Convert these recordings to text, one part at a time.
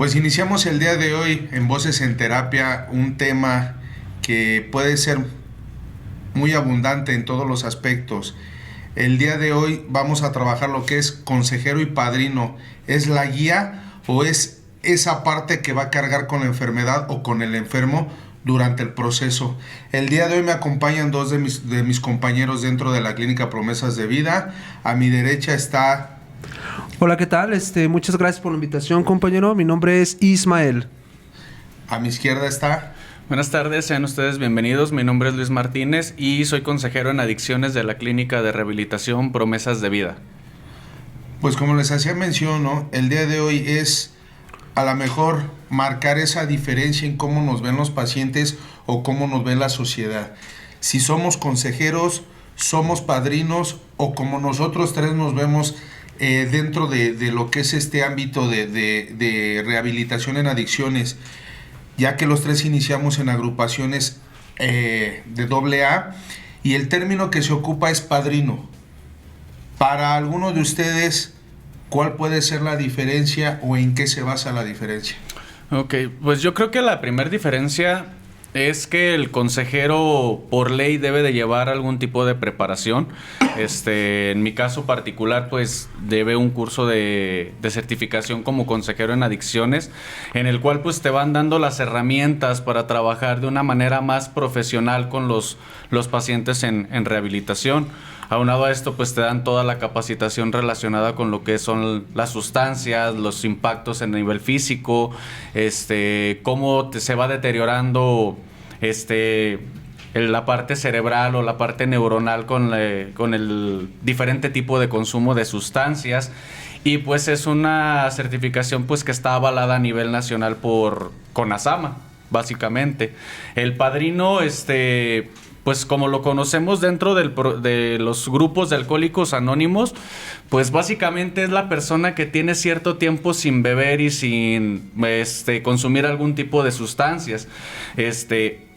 Pues iniciamos el día de hoy en Voces en Terapia un tema que puede ser muy abundante en todos los aspectos. El día de hoy vamos a trabajar lo que es consejero y padrino. ¿Es la guía o es esa parte que va a cargar con la enfermedad o con el enfermo durante el proceso? El día de hoy me acompañan dos de mis compañeros dentro de la clínica Promesas de Vida. A mi derecha está... Hola, ¿qué tal? Muchas gracias por la invitación, compañero. Mi nombre es Ismael. A mi izquierda está... Buenas tardes, sean ustedes bienvenidos. Mi nombre es Luis Martínez y soy consejero en adicciones de la Clínica de Rehabilitación Promesas de Vida. Pues como les hacía mención, ¿no? El día de hoy es a lo mejor marcar esa diferencia en cómo nos ven los pacientes o cómo nos ve la sociedad. Si somos consejeros, somos padrinos o como nosotros tres nos vemos dentro de lo que es este ámbito de rehabilitación en adicciones, ya que los tres iniciamos en agrupaciones de AA y el término que se ocupa es padrino. Para algunos de ustedes, ¿cuál puede ser la diferencia o en qué se basa la diferencia? Ok, pues yo creo que la primera diferencia es que el consejero por ley debe de llevar algún tipo de preparación. En mi caso particular, pues debe un curso de certificación como consejero en adicciones, en el cual pues te van dando las herramientas para trabajar de una manera más profesional con los pacientes en rehabilitación. Aunado a esto, pues te dan toda la capacitación relacionada con lo que son las sustancias, los impactos en nivel físico, cómo se va deteriorando la parte cerebral o la parte neuronal con el diferente tipo de consumo de sustancias. Y pues es una certificación pues que está avalada a nivel nacional por CONASAMA, básicamente. El padrino, pues como lo conocemos dentro de los grupos de Alcohólicos Anónimos, pues básicamente es la persona que tiene cierto tiempo sin beber y sin consumir algún tipo de sustancias.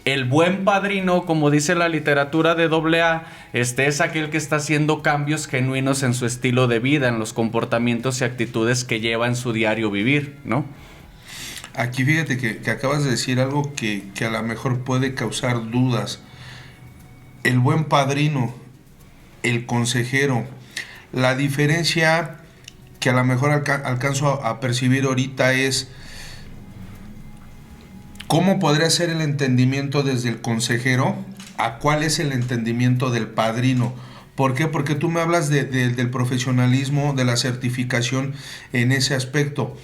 El buen padrino, como dice la literatura de AA, es aquel que está haciendo cambios genuinos en su estilo de vida, en los comportamientos y actitudes que lleva en su diario vivir, ¿no? Aquí fíjate que acabas de decir algo que a lo mejor puede causar dudas. El buen padrino, el consejero, la diferencia que a lo mejor alcanzo a percibir ahorita es cómo podría ser el entendimiento desde el consejero a cuál es el entendimiento del padrino. ¿Por qué? Porque tú me hablas del profesionalismo, de la certificación en ese aspecto,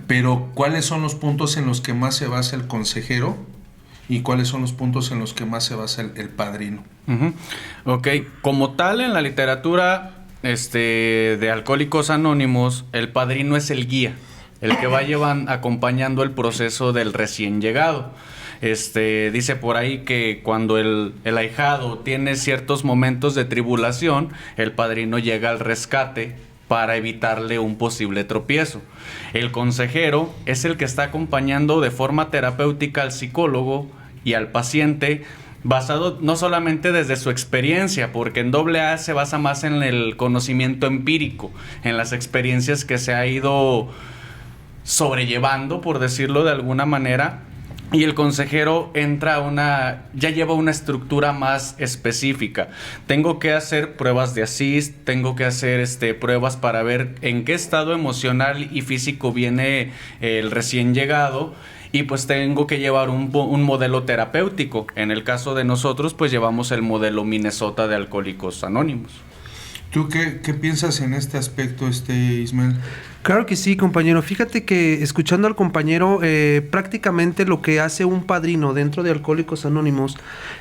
pero ¿cuáles son los puntos en los que más se basa el consejero? ¿Y cuáles son los puntos en los que más se basa el padrino? Ok, como tal en la literatura de Alcohólicos Anónimos, el padrino es el guía, el que va acompañando el proceso del recién llegado. Dice por ahí que cuando el ahijado tiene ciertos momentos de tribulación, el padrino llega al rescate para evitarle un posible tropiezo. El consejero es el que está acompañando de forma terapéutica al psicólogo y al paciente, basado no solamente desde su experiencia, porque en AA se basa más en el conocimiento empírico, en las experiencias que se ha ido sobrellevando, por decirlo de alguna manera. Y el consejero ya lleva una estructura más específica. Tengo que hacer pruebas de ASIST, tengo que hacer pruebas para ver en qué estado emocional y físico viene el recién llegado, y pues tengo que llevar un modelo terapéutico. En el caso de nosotros, pues llevamos el modelo Minnesota de Alcohólicos Anónimos. ¿Tú qué piensas en este aspecto, Ismael? Claro que sí, compañero. Fíjate que escuchando al compañero, prácticamente lo que hace un padrino dentro de Alcohólicos Anónimos,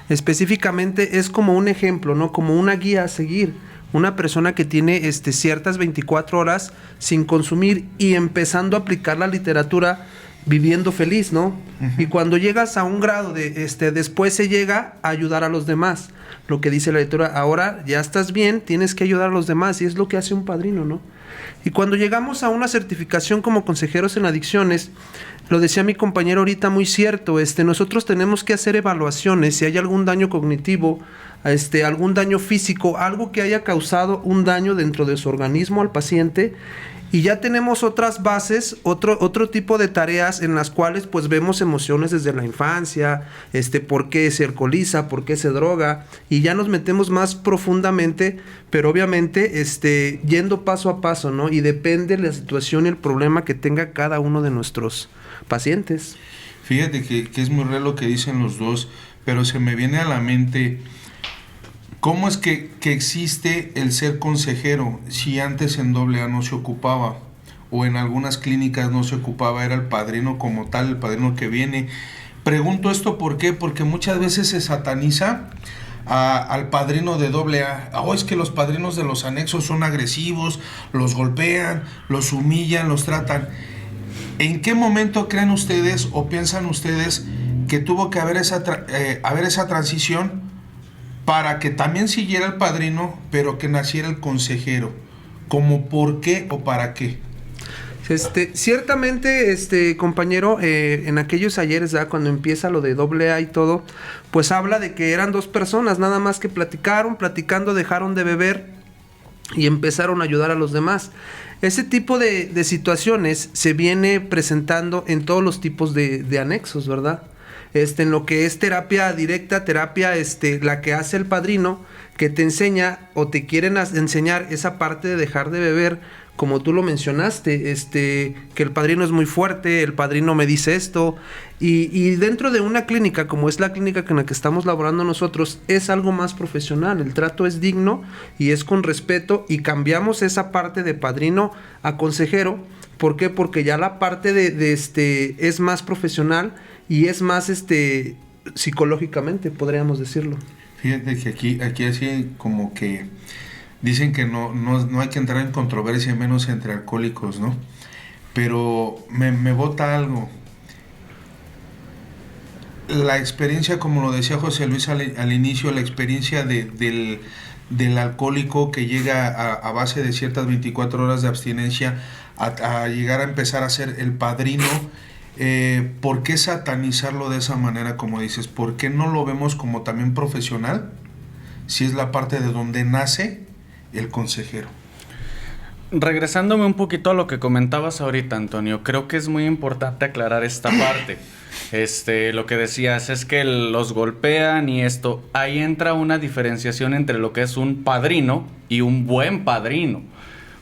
específicamente es como un ejemplo, ¿no? Como una guía a seguir. Una persona que tiene ciertas 24 horas sin consumir y empezando a aplicar la literatura viviendo feliz, ¿no? Uh-huh. Y cuando llegas a un grado después se llega a ayudar a los demás. Lo que dice la lectura, ahora ya estás bien, tienes que ayudar a los demás, y es lo que hace un padrino, ¿no? Y cuando llegamos a una certificación como consejeros en adicciones, lo decía mi compañero ahorita muy cierto, nosotros tenemos que hacer evaluaciones si hay algún daño cognitivo, algún daño físico, algo que haya causado un daño dentro de su organismo al paciente. Y ya tenemos otras bases, otro tipo de tareas en las cuales pues vemos emociones desde la infancia, por qué se alcoholiza, por qué se droga, y ya nos metemos más profundamente, pero obviamente yendo paso a paso, ¿no? Y depende de la situación y el problema que tenga cada uno de nuestros pacientes. Fíjate que es muy real lo que dicen los dos, pero se me viene a la mente... ¿Cómo es que existe el ser consejero si antes en AA no se ocupaba? O en algunas clínicas no se ocupaba, era el padrino como tal, el padrino que viene. Pregunto esto ¿por qué? Porque muchas veces se sataniza al padrino de AA. Es que los padrinos de los anexos son agresivos, los golpean, los humillan, los tratan. ¿En qué momento creen ustedes o piensan ustedes que tuvo que haber esa transición para que también siguiera el padrino, pero que naciera el consejero? ¿Cómo por qué o para qué? Ciertamente, compañero, en aquellos ayeres, ¿verdad? Cuando empieza lo de AA y todo, pues habla de que eran dos personas, nada más que platicando, dejaron de beber y empezaron a ayudar a los demás. Ese tipo de situaciones se viene presentando en todos los tipos de anexos, ¿verdad? En lo que es terapia directa, terapia la que hace el padrino, que te enseña o te quieren enseñar esa parte de dejar de beber, como tú lo mencionaste, que el padrino es muy fuerte, el padrino me dice esto, y dentro de una clínica, como es la clínica en la que estamos laborando nosotros, es algo más profesional, el trato es digno y es con respeto, y cambiamos esa parte de padrino a consejero. ¿Por qué? Porque ya la parte es más profesional y es más psicológicamente, podríamos decirlo. Fíjate que aquí así como que dicen que no hay que entrar en controversia, menos entre alcohólicos, ¿no? Pero me bota algo. La experiencia, como lo decía José Luis al inicio, la experiencia del alcohólico que llega a base de ciertas 24 horas de abstinencia a llegar a empezar a ser el padrino. ¿Por qué satanizarlo de esa manera, como dices? ¿Por qué no lo vemos como también profesional? Si es la parte de donde nace el consejero. Regresándome un poquito a lo que comentabas ahorita, Antonio, creo que es muy importante aclarar esta parte. Lo que decías es que los golpean y esto. Ahí entra una diferenciación entre lo que es un padrino y un buen padrino.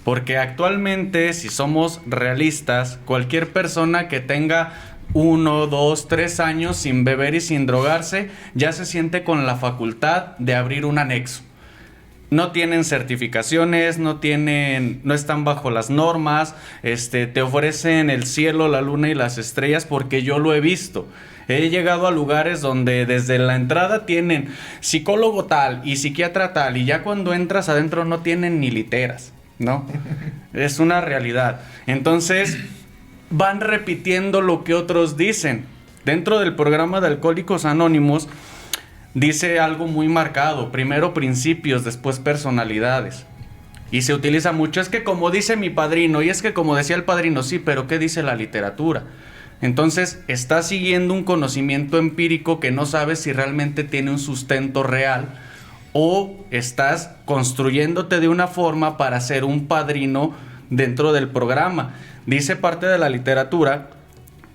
Porque actualmente, si somos realistas, cualquier persona que tenga 1, 2, 3 años sin beber y sin drogarse, ya se siente con la facultad de abrir un anexo. No tienen certificaciones, no están bajo las normas, te ofrecen el cielo, la luna y las estrellas, porque yo lo he visto. He llegado a lugares donde desde la entrada tienen psicólogo tal y psiquiatra tal, y ya cuando entras adentro no tienen ni literas, ¿no? Es una realidad. Entonces, van repitiendo lo que otros dicen. Dentro del programa de Alcohólicos Anónimos, dice algo muy marcado: primero principios, después personalidades. Y se utiliza mucho, es que como dice mi padrino, y es que como decía el padrino, sí, pero ¿qué dice la literatura? Entonces, estás siguiendo un conocimiento empírico que no sabes si realmente tiene un sustento real, o estás construyéndote de una forma para ser un padrino dentro del programa. Dice parte de la literatura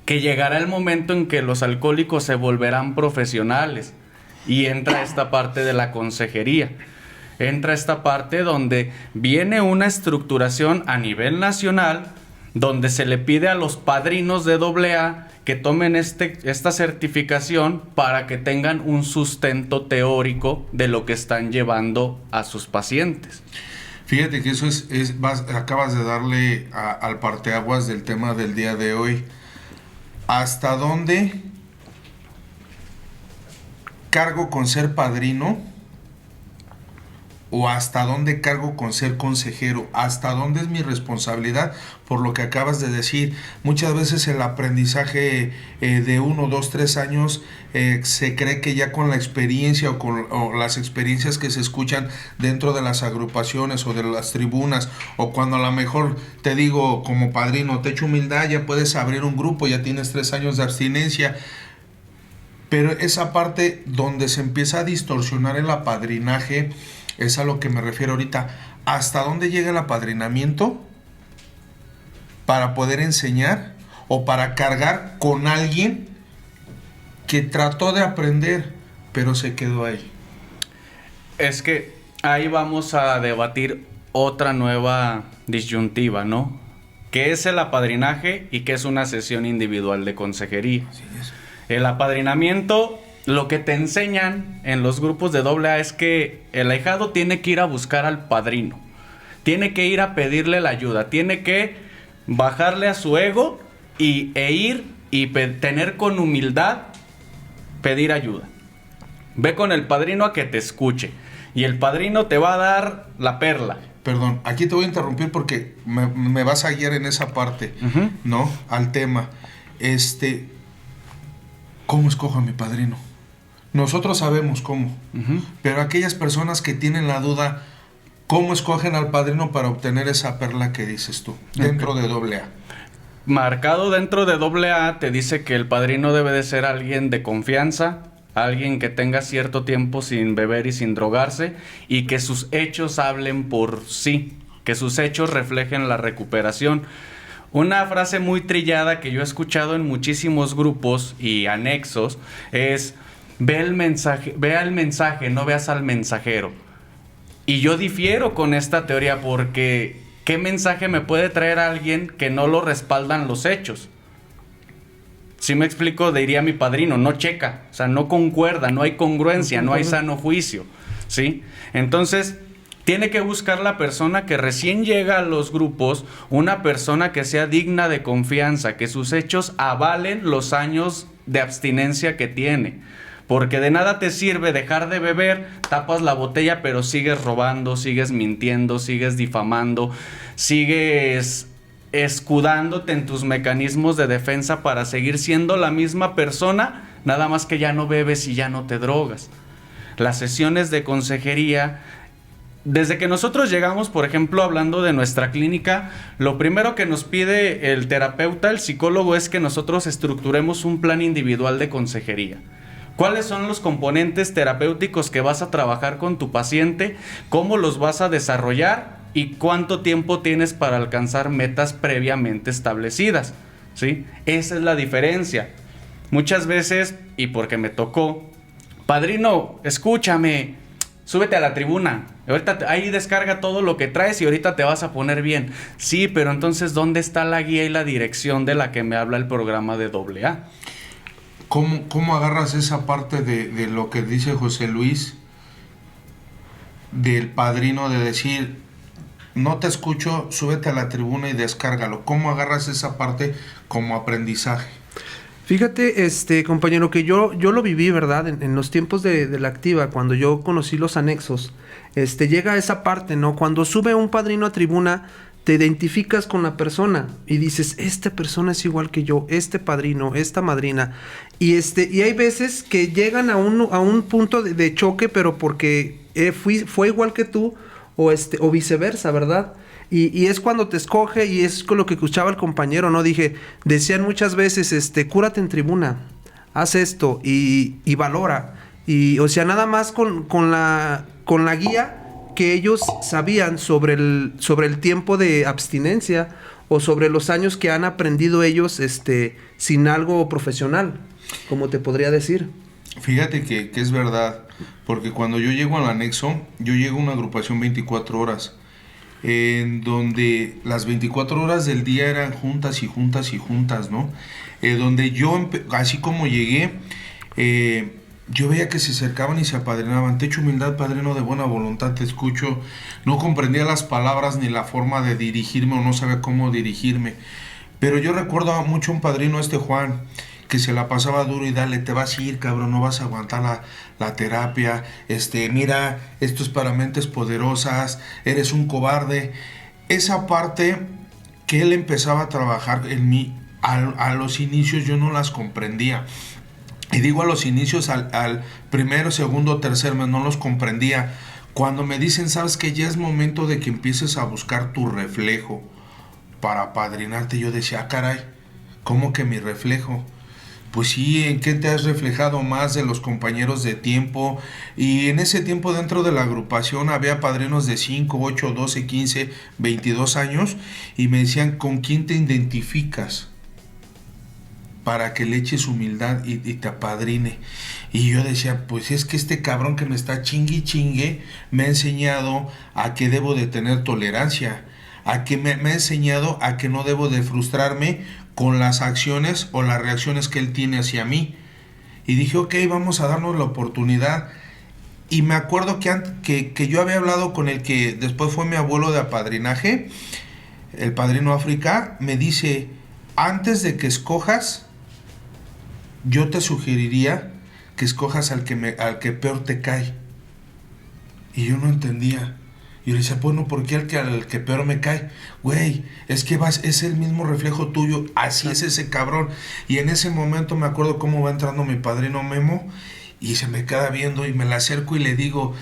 que llegará el momento en que los alcohólicos se volverán profesionales. Y entra esta parte de la consejería. Entra esta parte donde viene una estructuración a nivel nacional, donde se le pide a los padrinos de AA que tomen esta certificación para que tengan un sustento teórico de lo que están llevando a sus pacientes. Fíjate que eso acabas de darle al parteaguas del tema del día de hoy. ¿Hasta dónde cargo con ser padrino o hasta dónde cargo con ser consejero, hasta dónde es mi responsabilidad, por lo que acabas de decir. Muchas veces el aprendizaje de 1, 2, 3 años se cree que ya con la experiencia o las experiencias que se escuchan dentro de las agrupaciones o de las tribunas, o cuando a lo mejor te digo como padrino, te echo humildad, ya puedes abrir un grupo, ya tienes 3 años de abstinencia. Pero esa parte donde se empieza a distorsionar el apadrinaje es a lo que me refiero ahorita. ¿Hasta dónde llega el apadrinamiento para poder enseñar o para cargar con alguien que trató de aprender, pero se quedó ahí? Es que ahí vamos a debatir otra nueva disyuntiva, ¿no? ¿Qué es el apadrinaje y qué es una sesión individual de consejería? Así es. El apadrinamiento, lo que te enseñan en los grupos de AA es que el ahijado tiene que ir a buscar al padrino, tiene que ir a pedirle la ayuda, tiene que bajarle a su ego e ir y tener con humildad, pedir ayuda. Ve con el padrino a que te escuche y el padrino te va a dar la perla. Perdón, aquí te voy a interrumpir porque me vas a guiar en esa parte, ¿no? Al tema. ¿Cómo escojo a mi padrino? Nosotros sabemos cómo, pero aquellas personas que tienen la duda, ¿cómo escogen al padrino para obtener esa perla que dices tú, dentro de AA? Marcado dentro de AA te dice que el padrino debe de ser alguien de confianza, alguien que tenga cierto tiempo sin beber y sin drogarse, y que sus hechos hablen por sí, que sus hechos reflejen la recuperación. Una frase muy trillada que yo he escuchado en muchísimos grupos y anexos es: ve al mensaje, no veas al mensajero. Y yo difiero con esta teoría porque ¿qué mensaje me puede traer alguien que no lo respaldan los hechos? Si me explico, diría mi padrino, no checa, o sea, no concuerda, no hay congruencia, no hay sano juicio, ¿sí? Entonces, tiene que buscar la persona que recién llega a los grupos, una persona que sea digna de confianza, que sus hechos avalen los años de abstinencia que tiene. Porque de nada te sirve dejar de beber, tapas la botella, pero sigues robando, sigues mintiendo, sigues difamando, sigues escudándote en tus mecanismos de defensa para seguir siendo la misma persona, nada más que ya no bebes y ya no te drogas. Las sesiones de consejería, desde que nosotros llegamos, por ejemplo, hablando de nuestra clínica, lo primero que nos pide el terapeuta, el psicólogo, es que nosotros estructuremos un plan individual de consejería. ¿Cuáles son los componentes terapéuticos que vas a trabajar con tu paciente? ¿Cómo los vas a desarrollar? ¿Y cuánto tiempo tienes para alcanzar metas previamente establecidas? ¿Sí? Esa es la diferencia. Muchas veces, y porque me tocó, padrino, escúchame, súbete a la tribuna, ahorita ahí descarga todo lo que traes y ahorita te vas a poner bien. Sí, pero entonces, ¿dónde está la guía y la dirección de la que me habla el programa de AA? ¿Cómo agarras esa parte de lo que dice José Luis, del padrino, de decir, no te escucho, súbete a la tribuna y descárgalo? ¿Cómo agarras esa parte como aprendizaje? Fíjate, compañero, que yo lo viví, ¿verdad? En los tiempos de la activa, cuando yo conocí los anexos, llega esa parte, ¿no? Cuando sube un padrino a tribuna, te identificas con la persona y dices, esta persona es igual que yo, este padrino, esta madrina. Y hay veces que llegan a un punto de choque, pero porque fue igual que tú, o viceversa, ¿verdad? Y es cuando te escoge, y es con lo que escuchaba el compañero, ¿no? Decían muchas veces, cúrate en tribuna, haz esto y valora. Y, o sea, nada más con la guía que ellos sabían sobre el tiempo de abstinencia o sobre los años que han aprendido ellos sin algo profesional, como te podría decir. Fíjate que es verdad, porque cuando yo llego al anexo, yo llego a una agrupación 24 horas, en donde las 24 horas del día eran juntas y juntas y juntas, ¿no? Donde yo, así como llegué, yo veía que se acercaban y se apadrinaban. Te echo humildad, padrino, de buena voluntad, te escucho. No comprendía las palabras ni la forma de dirigirme, o no sabía cómo dirigirme. Pero yo recuerdo mucho a un padrino, Juan, que se la pasaba duro y dale, te vas a ir, cabrón, no vas a aguantar la terapia, mira, esto es para mentes poderosas, eres un cobarde. Esa parte que él empezaba a trabajar en mí, a los inicios yo no las comprendía. Y digo a los inicios, al primero, segundo, tercer mes, no los comprendía. Cuando me dicen, sabes que ya es momento de que empieces a buscar tu reflejo para apadrinarte, yo decía, ah, caray, ¿cómo que mi reflejo? Pues sí, ¿en qué te has reflejado más de los compañeros de tiempo? Y en ese tiempo dentro de la agrupación había padrinos de 5, 8, 12, 15, 22 años y me decían, ¿con quién te identificas? Para que le eches humildad y te apadrine. Y yo decía, pues es que este cabrón que me está chingue me ha enseñado a que debo de tener tolerancia, a que me ha enseñado a que no debo de frustrarme con las acciones o las reacciones que él tiene hacia mí. Y dije, ok, vamos a darnos la oportunidad. Y me acuerdo que yo había hablado con el que después fue mi abuelo de apadrinaje, el padrino África, me dice, antes de que escojas, yo te sugeriría que escojas al que peor te cae. Y yo no entendía. Y yo le decía, bueno, ¿por qué al que peor me cae? Güey, es que es el mismo reflejo tuyo, así es ese cabrón. Y en ese momento me acuerdo cómo va entrando mi padrino Memo y se me queda viendo y me le acerco y le digo,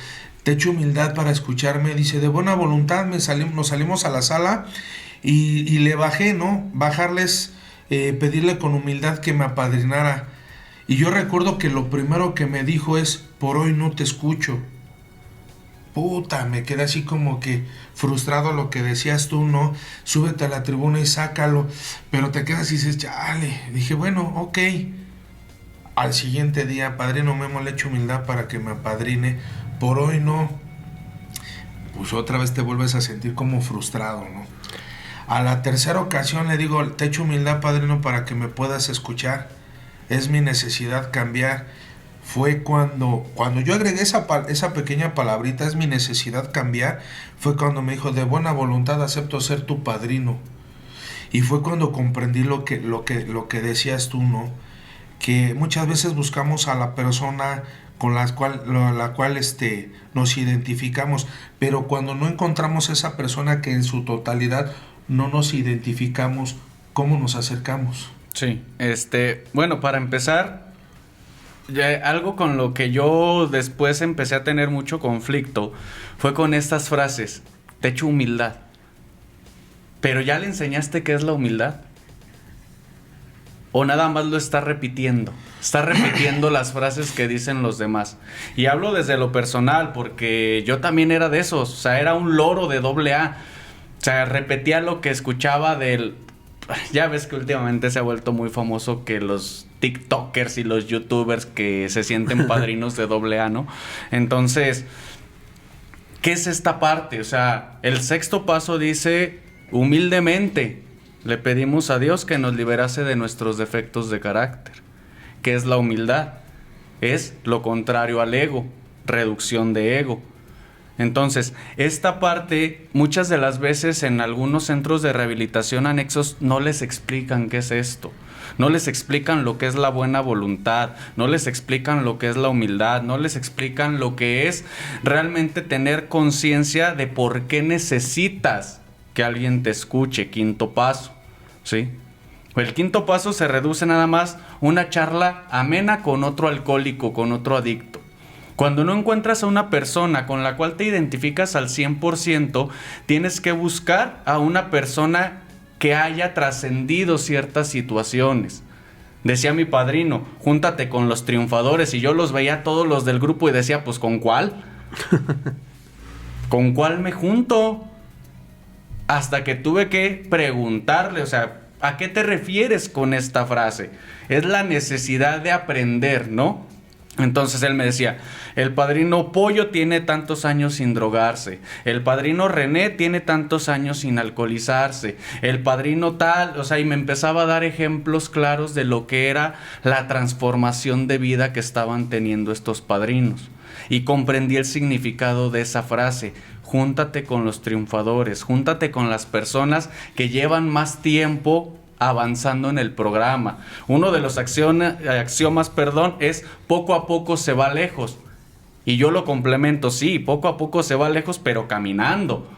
te echo humildad para escucharme. Dice, de buena voluntad nos salimos a la sala y le bajé, ¿no? Bajarles, pedirle con humildad que me apadrinara. Y yo recuerdo que lo primero que me dijo es, por hoy no te escucho. Puta, me quedé así como que frustrado lo que decías tú, ¿no? Súbete a la tribuna y sácalo. Pero te quedas y dices, chale. Dije, bueno, ok. Al siguiente día, padrino Memo, le echo humildad para que me apadrine. Por hoy no. Pues otra vez te vuelves a sentir como frustrado, ¿no? A la tercera ocasión le digo, te echo humildad, padrino, para que me puedas escuchar. Es mi necesidad cambiar. Fue cuando yo agregué esa pequeña palabrita, es mi necesidad cambiar, fue cuando me dijo, de buena voluntad acepto ser tu padrino. Y fue cuando comprendí lo que decías tú, ¿no? Que muchas veces buscamos a la persona con la cual nos identificamos, pero cuando no encontramos esa persona que en su totalidad no nos identificamos, ¿cómo nos acercamos? Sí, bueno, para empezar, algo con lo que yo después empecé a tener mucho conflicto fue con estas frases, te echo humildad, pero ¿ya le enseñaste qué es la humildad? ¿O nada más lo está repitiendo las frases que dicen los demás? Y hablo desde lo personal, porque yo también era de esos, o sea, era un loro de AA, o sea, repetía lo que escuchaba del... Ya ves que últimamente se ha vuelto muy famoso que los TikTokers y los YouTubers que se sienten padrinos de AA, ¿no? Entonces, ¿qué es esta parte? O sea, el sexto paso dice, humildemente, le pedimos a Dios que nos liberase de nuestros defectos de carácter. ¿Qué es la humildad? Es lo contrario al ego, reducción de ego. Entonces, esta parte, muchas de las veces en algunos centros de rehabilitación anexos no les explican qué es esto. No les explican lo que es la buena voluntad, no les explican lo que es la humildad, no les explican lo que es realmente tener conciencia de por qué necesitas que alguien te escuche. Quinto paso, ¿sí? El quinto paso se reduce nada más una charla amena con otro alcohólico, con otro adicto. Cuando no encuentras a una persona con la cual te identificas al 100%, tienes que buscar a una persona que haya trascendido ciertas situaciones. Decía mi padrino, júntate con los triunfadores, y yo los veía todos los del grupo y decía, pues ¿con cuál? ¿Con cuál me junto? Hasta que tuve que preguntarle, o sea, ¿a qué te refieres con esta frase? Es la necesidad de aprender, ¿no? Entonces él me decía, el padrino Pollo tiene tantos años sin drogarse, el padrino René tiene tantos años sin alcoholizarse, el padrino tal, o sea, y me empezaba a dar ejemplos claros de lo que era la transformación de vida que estaban teniendo estos padrinos. Y comprendí el significado de esa frase, júntate con los triunfadores, júntate con las personas que llevan más tiempo avanzando en el programa. Uno de los axiomas, es poco a poco se va lejos. Y yo lo complemento, sí, poco a poco se va lejos, pero caminando.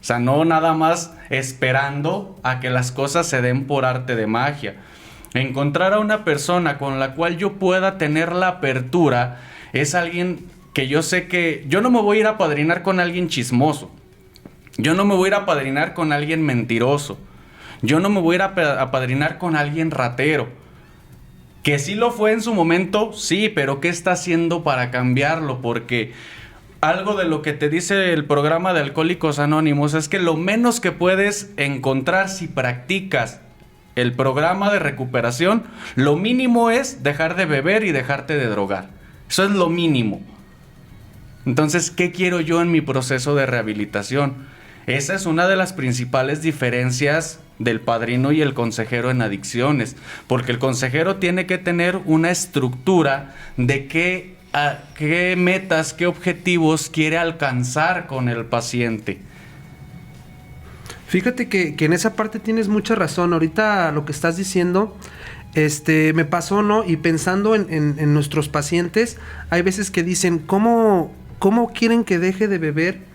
O sea, no nada más esperando a que las cosas se den por arte de magia. Encontrar a una persona con la cual yo pueda tener la apertura es alguien que yo sé que... Yo no me voy a ir a apadrinar con alguien chismoso. Yo no me voy a ir a apadrinar con alguien mentiroso. Yo no me voy a ir a apadrinar con alguien ratero. Que sí lo fue en su momento, sí, pero ¿qué está haciendo para cambiarlo? Porque algo de lo que te dice el programa de Alcohólicos Anónimos es que lo menos que puedes encontrar si practicas el programa de recuperación, lo mínimo es dejar de beber y dejarte de drogar. Eso es lo mínimo. Entonces, ¿qué quiero yo en mi proceso de rehabilitación? Esa es una de las principales diferencias del padrino y el consejero en adicciones, porque el consejero tiene que tener una estructura de qué metas, qué objetivos quiere alcanzar con el paciente. Fíjate que en esa parte tienes mucha razón. Ahorita lo que estás diciendo, me pasó, ¿no? Y pensando en nuestros pacientes, hay veces que dicen, ¿cómo quieren que deje de beber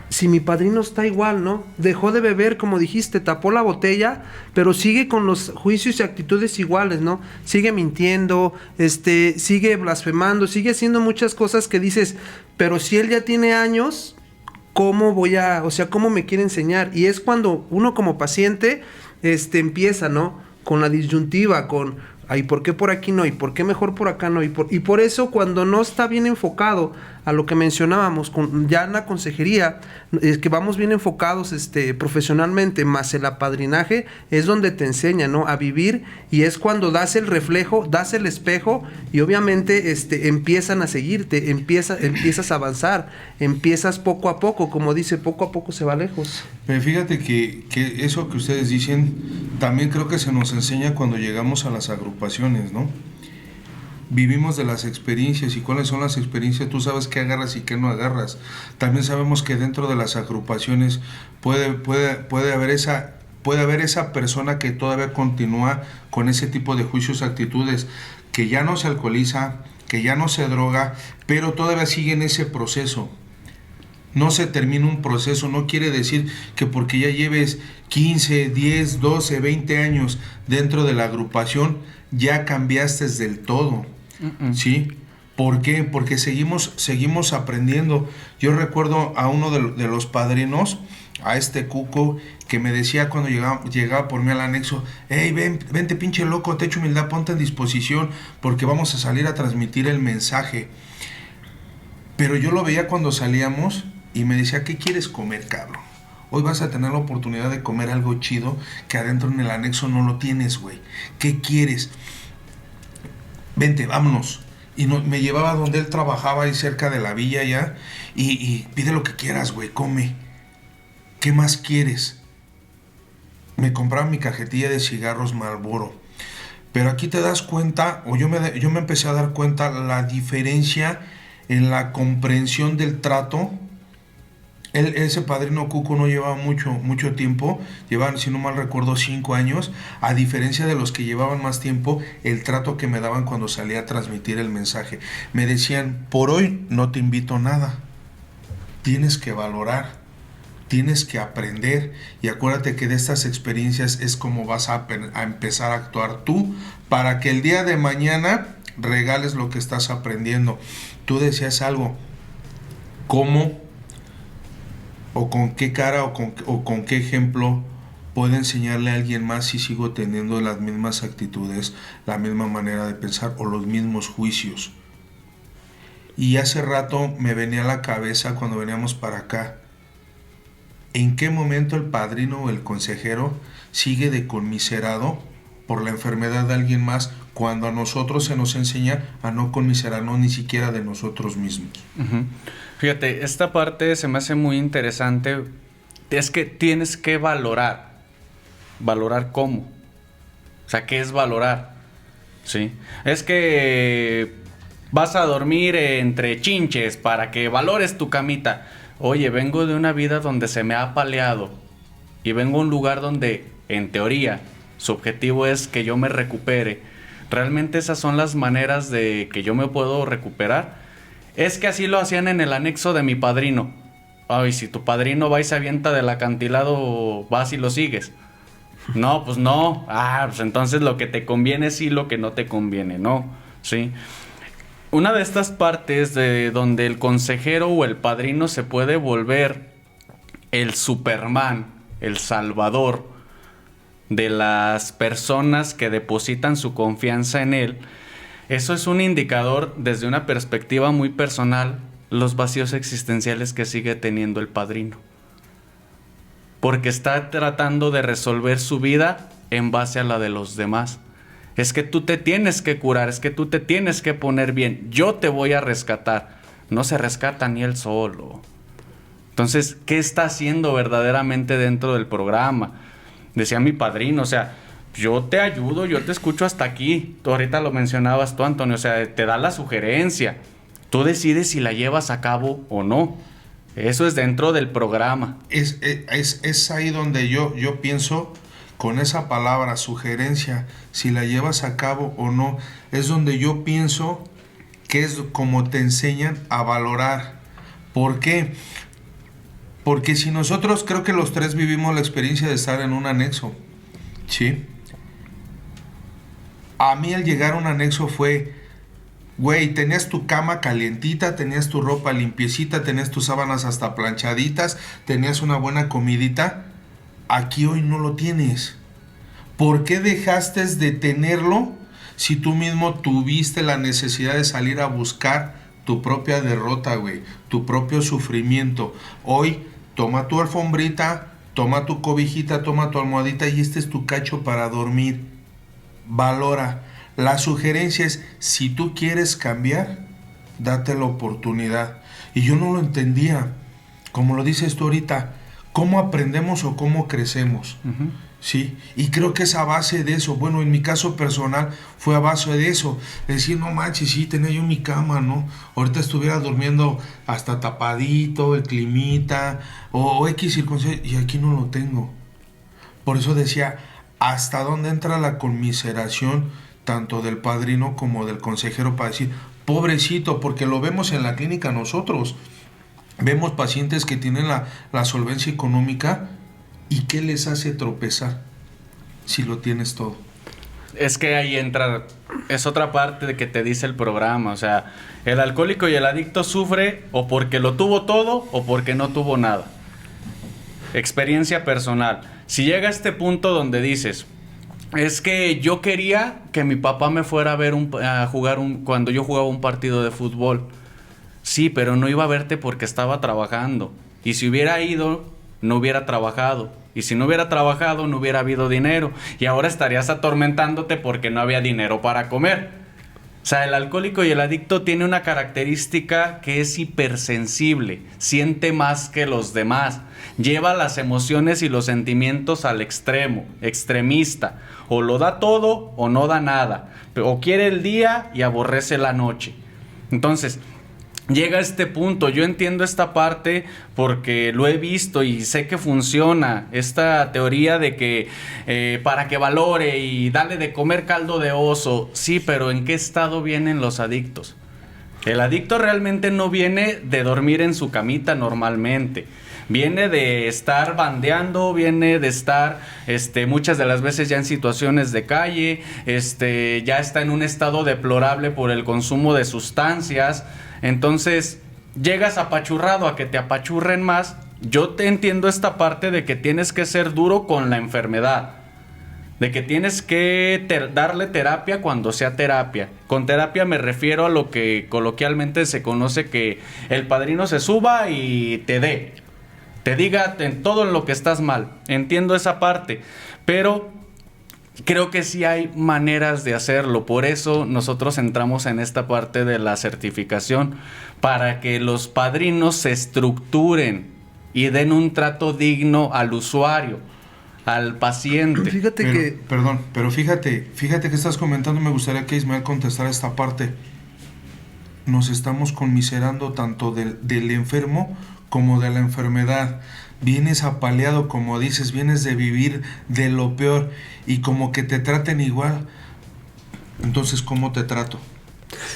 si mi padrino está igual, ¿no? Dejó de beber, como dijiste, tapó la botella, pero sigue con los juicios y actitudes iguales, ¿no? Sigue mintiendo, sigue blasfemando, sigue haciendo muchas cosas que dices, pero si él ya tiene años, ¿cómo me quiere enseñar? Y es cuando uno como paciente, empieza, ¿no? Con la disyuntiva, con, ay, ¿por qué por aquí no? ¿Y por qué mejor por acá no? Y por eso cuando no está bien enfocado a lo que mencionábamos, ya en la consejería, es que vamos bien enfocados profesionalmente, más el apadrinaje, es donde te enseña, ¿no? A vivir, y es cuando das el reflejo, das el espejo, y obviamente empiezan a seguirte, empiezas a avanzar, empiezas poco a poco, como dice, poco a poco se va lejos. Pero fíjate que eso que ustedes dicen, también creo que se nos enseña cuando llegamos a las agrupaciones, ¿no? Vivimos de las experiencias, y cuáles son las experiencias, tú sabes qué agarras y qué no agarras. También sabemos que dentro de las agrupaciones puede haber esa persona que todavía continúa con ese tipo de juicios, actitudes, que ya no se alcoholiza, que ya no se droga, pero todavía sigue en ese proceso. No se termina un proceso, no quiere decir que porque ya lleves 15, 10, 12, 20 años dentro de la agrupación, ya cambiaste del todo. ¿Sí? ¿Por qué? Porque seguimos aprendiendo. Yo recuerdo a uno de los padrinos, a Cuco, que me decía cuando llegaba por mí al anexo, hey, vente pinche loco, te echo humildad, ponte en disposición, porque vamos a salir a transmitir el mensaje. Pero yo lo veía cuando salíamos y me decía, ¿qué quieres comer, cabrón? Hoy vas a tener la oportunidad de comer algo chido que adentro en el anexo no lo tienes, güey. ¿Qué quieres? Vente, vámonos. Y me llevaba donde él trabajaba, ahí cerca de la villa ya, y pide lo que quieras, güey, come. ¿Qué más quieres? Me compraba mi cajetilla de cigarros Marlboro. Pero aquí te das cuenta, o yo me empecé a dar cuenta, la diferencia en la comprensión del trato. Ese padrino Cuco no llevaba mucho tiempo, llevaban, si no mal recuerdo, 5 años, a diferencia de los que llevaban más tiempo, el trato que me daban cuando salía a transmitir el mensaje. Me decían, por hoy no te invito a nada, tienes que valorar, tienes que aprender, y acuérdate que de estas experiencias es como vas a empezar a actuar tú, para que el día de mañana regales lo que estás aprendiendo. Tú decías algo, ¿cómo o con qué cara o con qué ejemplo puedo enseñarle a alguien más si sigo teniendo las mismas actitudes, la misma manera de pensar o los mismos juicios? Y hace rato me venía a la cabeza cuando veníamos para acá, ¿en qué momento el padrino o el consejero sigue de conmiserado por la enfermedad de alguien más, cuando a nosotros se nos enseña a no conmiserarnos ni siquiera de nosotros mismos? Uh-huh. Fíjate, esta parte se me hace muy interesante. Es que tienes que valorar. ¿Valorar cómo? O sea, ¿qué es valorar? ¿Sí? Es que vas a dormir entre chinches para que valores tu camita. Oye, vengo de una vida donde se me ha apaleado y vengo a un lugar donde, en teoría, su objetivo es que yo me recupere. ¿Realmente esas son las maneras de que yo me puedo recuperar? Es que así lo hacían en el anexo de mi padrino. Ay, si tu padrino va y se avienta del acantilado, vas y lo sigues. No, pues no. Pues entonces lo que te conviene sí, lo que no te conviene no. ¿Sí? Una de estas partes de donde el consejero o el padrino se puede volver el Superman, el salvador de las personas que depositan su confianza en él, eso es un indicador desde una perspectiva muy personal, los vacíos existenciales que sigue teniendo el padrino. Porque está tratando de resolver su vida en base a la de los demás. Es que tú te tienes que curar, es que tú te tienes que poner bien, yo te voy a rescatar. No se rescata ni él solo. Entonces, ¿qué está haciendo verdaderamente dentro del programa? Decía mi padrino, o sea, yo te ayudo, yo te escucho hasta aquí. Tú ahorita lo mencionabas tú, Antonio, o sea, te da la sugerencia. Tú decides si la llevas a cabo o no. Eso es dentro del programa. Es ahí donde yo pienso, con esa palabra, sugerencia, si la llevas a cabo o no, es donde yo pienso que es como te enseñan a valorar. ¿Por qué? Porque si nosotros, creo que los tres vivimos la experiencia de estar en un anexo, ¿sí? A mí al llegar a un anexo fue, güey, tenías tu cama calientita, tenías tu ropa limpiecita, tenías tus sábanas hasta planchaditas, tenías una buena comidita. Aquí hoy no lo tienes. ¿Por qué dejaste de tenerlo si tú mismo tuviste la necesidad de salir a buscar tu propia derrota, güey? Tu propio sufrimiento. Hoy toma tu alfombrita, toma tu cobijita, toma tu almohadita y este es tu cacho para dormir. Valora. La sugerencia es, si tú quieres cambiar, date la oportunidad. Y yo no lo entendía. Como lo dices tú ahorita, ¿cómo aprendemos o cómo crecemos? Uh-huh. ¿Sí? Y creo que es a base de eso. Bueno, en mi caso personal fue a base de eso. Decir, no manches, sí, tenía yo mi cama, ¿no? Ahorita estuviera durmiendo hasta tapadito, el climita, o X circunstancia, y aquí no lo tengo. Por eso decía, ¿hasta dónde entra la conmiseración tanto del padrino como del consejero para decir, pobrecito? Porque lo vemos en la clínica nosotros. Vemos pacientes que tienen la solvencia económica. ¿Y qué les hace tropezar si lo tienes todo? Es que ahí entra, es otra parte de que te dice el programa. O sea, el alcohólico y el adicto sufre o porque lo tuvo todo o porque no tuvo nada. Experiencia personal. Si llega a este punto donde dices, es que yo quería que mi papá me fuera a ver a jugar cuando yo jugaba un partido de fútbol. Sí, pero no iba a verte porque estaba trabajando. Y si hubiera ido, no hubiera trabajado. Y si no hubiera trabajado, no hubiera habido dinero. Y ahora estarías atormentándote porque no había dinero para comer. O sea, el alcohólico y el adicto tiene una característica que es hipersensible. Siente más que los demás. Lleva las emociones y los sentimientos al extremo, extremista. O lo da todo o no da nada. O quiere el día y aborrece la noche. Entonces, llega a este punto. Yo entiendo esta parte porque lo he visto y sé que funciona. Esta teoría de que para que valore y dale de comer caldo de oso. Sí, pero ¿en qué estado vienen los adictos? El adicto realmente no viene de dormir en su camita normalmente. Viene de estar bandeando, viene de estar muchas de las veces ya en situaciones de calle, ya está en un estado deplorable por el consumo de sustancias. Entonces, llegas apachurrado a que te apachurren más. Yo te entiendo esta parte de que tienes que ser duro con la enfermedad. De que tienes que darle terapia cuando sea terapia. Con terapia me refiero a lo que coloquialmente se conoce que el padrino se suba y te diga en todo en lo que estás mal. Entiendo esa parte, pero creo que sí hay maneras de hacerlo. Por eso nosotros entramos en esta parte de la certificación, para que los padrinos se estructuren y den un trato digno al usuario, al paciente. Fíjate que estás comentando, me gustaría que Ismael contestara esta parte. Nos estamos conmiserando tanto del enfermo como de la enfermedad. Vienes apaleado, como dices, vienes de vivir de lo peor y como que te traten igual. Entonces, ¿cómo te trato?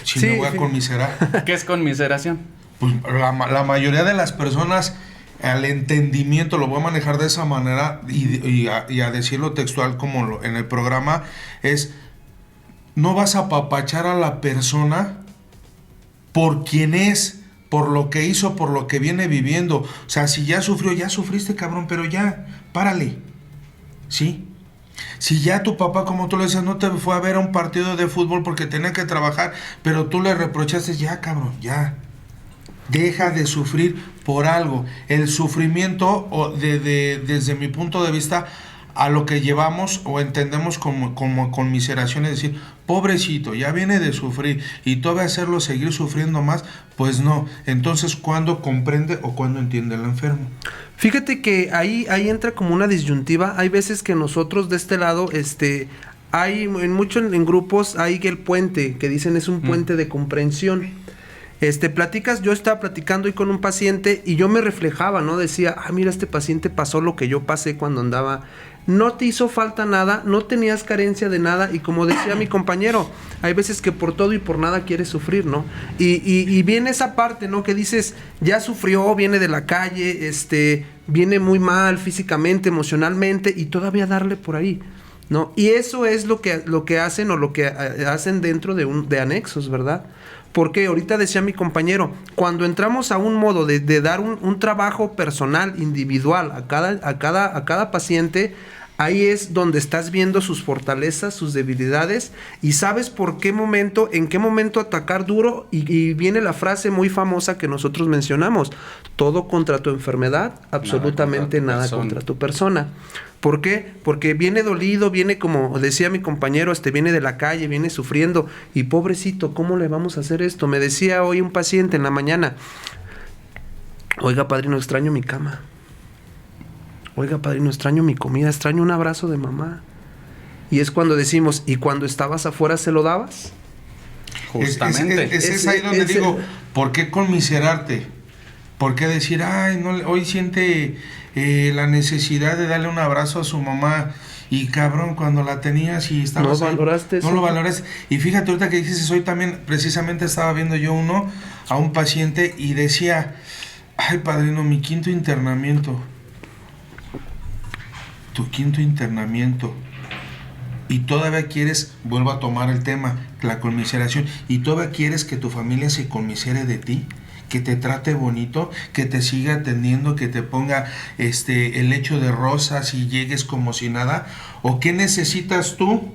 Si me voy a conmiserar. ¿Qué es conmiseración? Pues la mayoría de las personas, al entendimiento, lo voy a manejar de esa manera y a decirlo textual como en el programa, es: no vas a apapachar a la persona por quien es, por lo que hizo, por lo que viene viviendo. O sea, si ya sufrió, ya sufriste, cabrón, pero ya, párale. ¿Sí? Si ya tu papá, como tú le dices, no te fue a ver a un partido de fútbol porque tenía que trabajar, pero tú le reprochaste, ya, cabrón, ya. Deja de sufrir por algo. El sufrimiento, desde mi punto de vista, a lo que llevamos o entendemos como conmiseración, es decir, pobrecito, ya viene de sufrir y todavía hacerlo seguir sufriendo más, pues no. Entonces, ¿cuándo comprende o cuándo entiende el enfermo? Fíjate que ahí entra como una disyuntiva. Hay veces que nosotros de este lado, hay en grupos hay el puente, que dicen es un puente de comprensión. Yo estaba platicando hoy con un paciente y yo me reflejaba, ¿no? Decía, mira, este paciente pasó lo que yo pasé cuando andaba. No te hizo falta nada, no tenías carencia de nada, y como decía mi compañero, hay veces que por todo y por nada quieres sufrir, ¿no? Y viene esa parte, ¿no? Que dices, ya sufrió, viene de la calle, viene muy mal físicamente, emocionalmente, y todavía darle por ahí, ¿no? Y eso es lo que hacen, o lo que hacen dentro de anexos, ¿verdad? Porque ahorita decía mi compañero, cuando entramos a un modo de dar un trabajo personal, individual a cada paciente, ahí es donde estás viendo sus fortalezas, sus debilidades, y sabes en qué momento atacar duro, y viene la frase muy famosa que nosotros mencionamos: todo contra tu enfermedad, absolutamente nada contra tu persona. ¿Por qué? Porque viene dolido, viene, como decía mi compañero, viene de la calle, viene sufriendo, y pobrecito, ¿cómo le vamos a hacer esto? Me decía hoy un paciente en la mañana: oiga, padrino, extraño mi cama. Oiga, padrino, extraño mi comida, extraño un abrazo de mamá. Y es cuando decimos, ¿y cuando estabas afuera se lo dabas? Justamente. Es ahí donde digo, ¿por qué conmiserarte? ¿Por qué decir, hoy siente la necesidad de darle un abrazo a su mamá? Y cabrón, cuando la tenías y estabas ahí, no lo valoraste. Y fíjate, ahorita que dices, hoy también precisamente estaba viendo yo a un paciente y decía, ay, padrino, mi quinto internamiento. Tu quinto internamiento. Y todavía quieres, vuelvo a tomar el tema, la conmiseración, y todavía quieres que tu familia se conmisere de ti, que te trate bonito, que te siga atendiendo, que te ponga el lecho de rosas y llegues como si nada. ¿O qué necesitas tú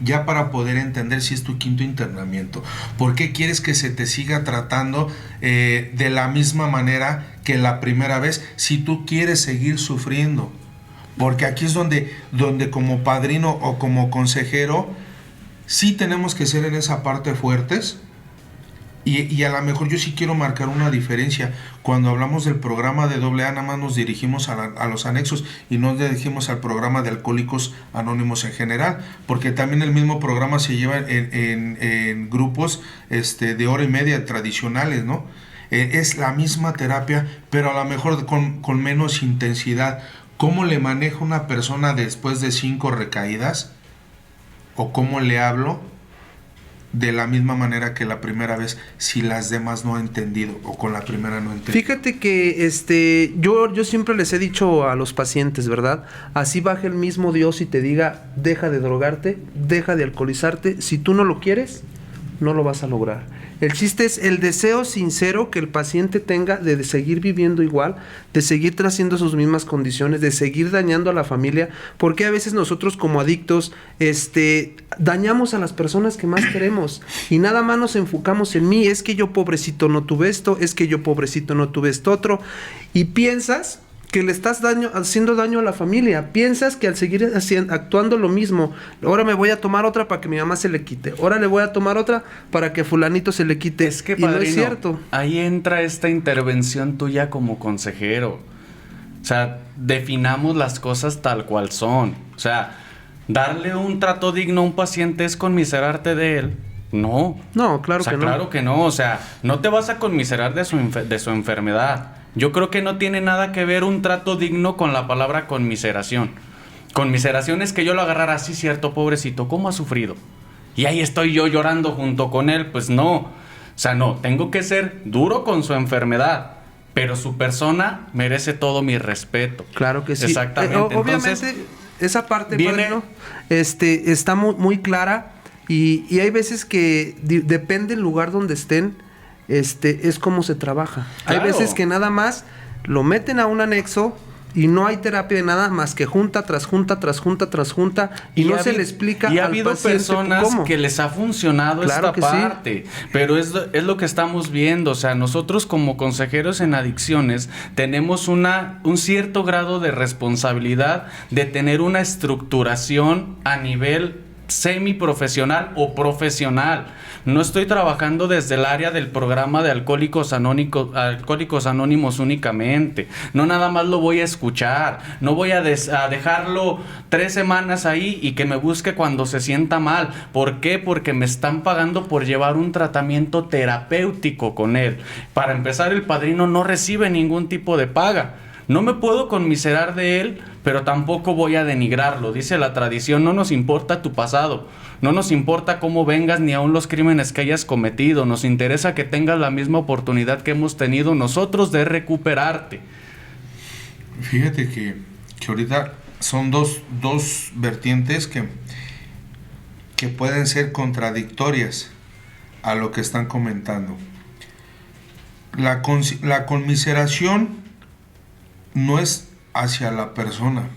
ya para poder entender si es tu quinto internamiento? ¿Por qué quieres que se te siga tratando de la misma manera que la primera vez si tú quieres seguir sufriendo? Porque aquí es donde como padrino o como consejero sí tenemos que ser en esa parte fuertes. Y a lo mejor yo sí quiero marcar una diferencia. Cuando hablamos del programa de AA, nada más nos dirigimos a los anexos y no nos dirigimos al programa de Alcohólicos Anónimos en general, porque también el mismo programa se lleva en grupos de hora y media tradicionales, ¿no? Es la misma terapia, pero a lo mejor con menos intensidad. ¿Cómo le maneja una persona después de 5 recaídas? ¿O cómo le hablo? De la misma manera que la primera vez, si las demás no he entendido o con la primera no he entendido. Fíjate que yo siempre les he dicho a los pacientes, ¿verdad? Así baje el mismo Dios y te diga, deja de drogarte, deja de alcoholizarte. Si tú no lo quieres, no lo vas a lograr. El chiste es el deseo sincero que el paciente tenga de seguir viviendo igual, de seguir trayendo sus mismas condiciones, de seguir dañando a la familia, porque a veces nosotros como adictos dañamos a las personas que más queremos y nada más nos enfocamos en mí. Es que yo pobrecito no tuve esto, es que yo pobrecito no tuve esto otro, y piensas que le estás haciendo daño a la familia. Piensas que al seguir actuando lo mismo, ahora me voy a tomar otra para que mi mamá se le quite, ahora le voy a tomar otra para que fulanito se le quite. Es que, y padrino, no es cierto. Ahí entra esta intervención tuya como consejero. O sea, definamos las cosas tal cual son. O sea, darle un trato digno a un paciente es conmiserarte de él. No. No, claro, o sea, que no. Claro que no. O sea, no te vas a conmiserar de su enfermedad. Yo creo que no tiene nada que ver un trato digno con la palabra conmiseración. Conmiseración es que yo lo agarrara así, cierto, pobrecito, ¿cómo ha sufrido? Y ahí estoy yo llorando junto con él. Pues no. O sea, no, tengo que ser duro con su enfermedad, pero su persona merece todo mi respeto. Claro que sí. Exactamente. Obviamente, Entonces, esa parte, viene... padrino, está muy, muy clara y hay veces que depende del lugar donde estén, es como se trabaja. Claro. Hay veces que nada más lo meten a un anexo y no hay terapia de nada más que junta tras junta tras junta tras junta y no se le explica y ha al habido paciente personas cómo. que les ha funcionado Claro esta que sí. parte, pero es lo que estamos viendo. O sea, nosotros como consejeros en adicciones tenemos un cierto grado de responsabilidad de tener una estructuración a nivel semiprofesional o profesional. No estoy trabajando desde el área del programa de Alcohólicos Anónimos únicamente. No nada más lo voy a escuchar. No voy a dejarlo 3 semanas ahí y que me busque cuando se sienta mal. ¿Por qué? Porque me están pagando por llevar un tratamiento terapéutico con él. Para empezar, el padrino no recibe ningún tipo de paga. No me puedo conmiserar de él, pero tampoco voy a denigrarlo. Dice la tradición, no nos importa tu pasado, no nos importa cómo vengas ni aún los crímenes que hayas cometido. Nos interesa que tengas la misma oportunidad que hemos tenido nosotros de recuperarte. Fíjate que ahorita son dos vertientes que pueden ser contradictorias a lo que están comentando. La conmiseración no es hacia la persona.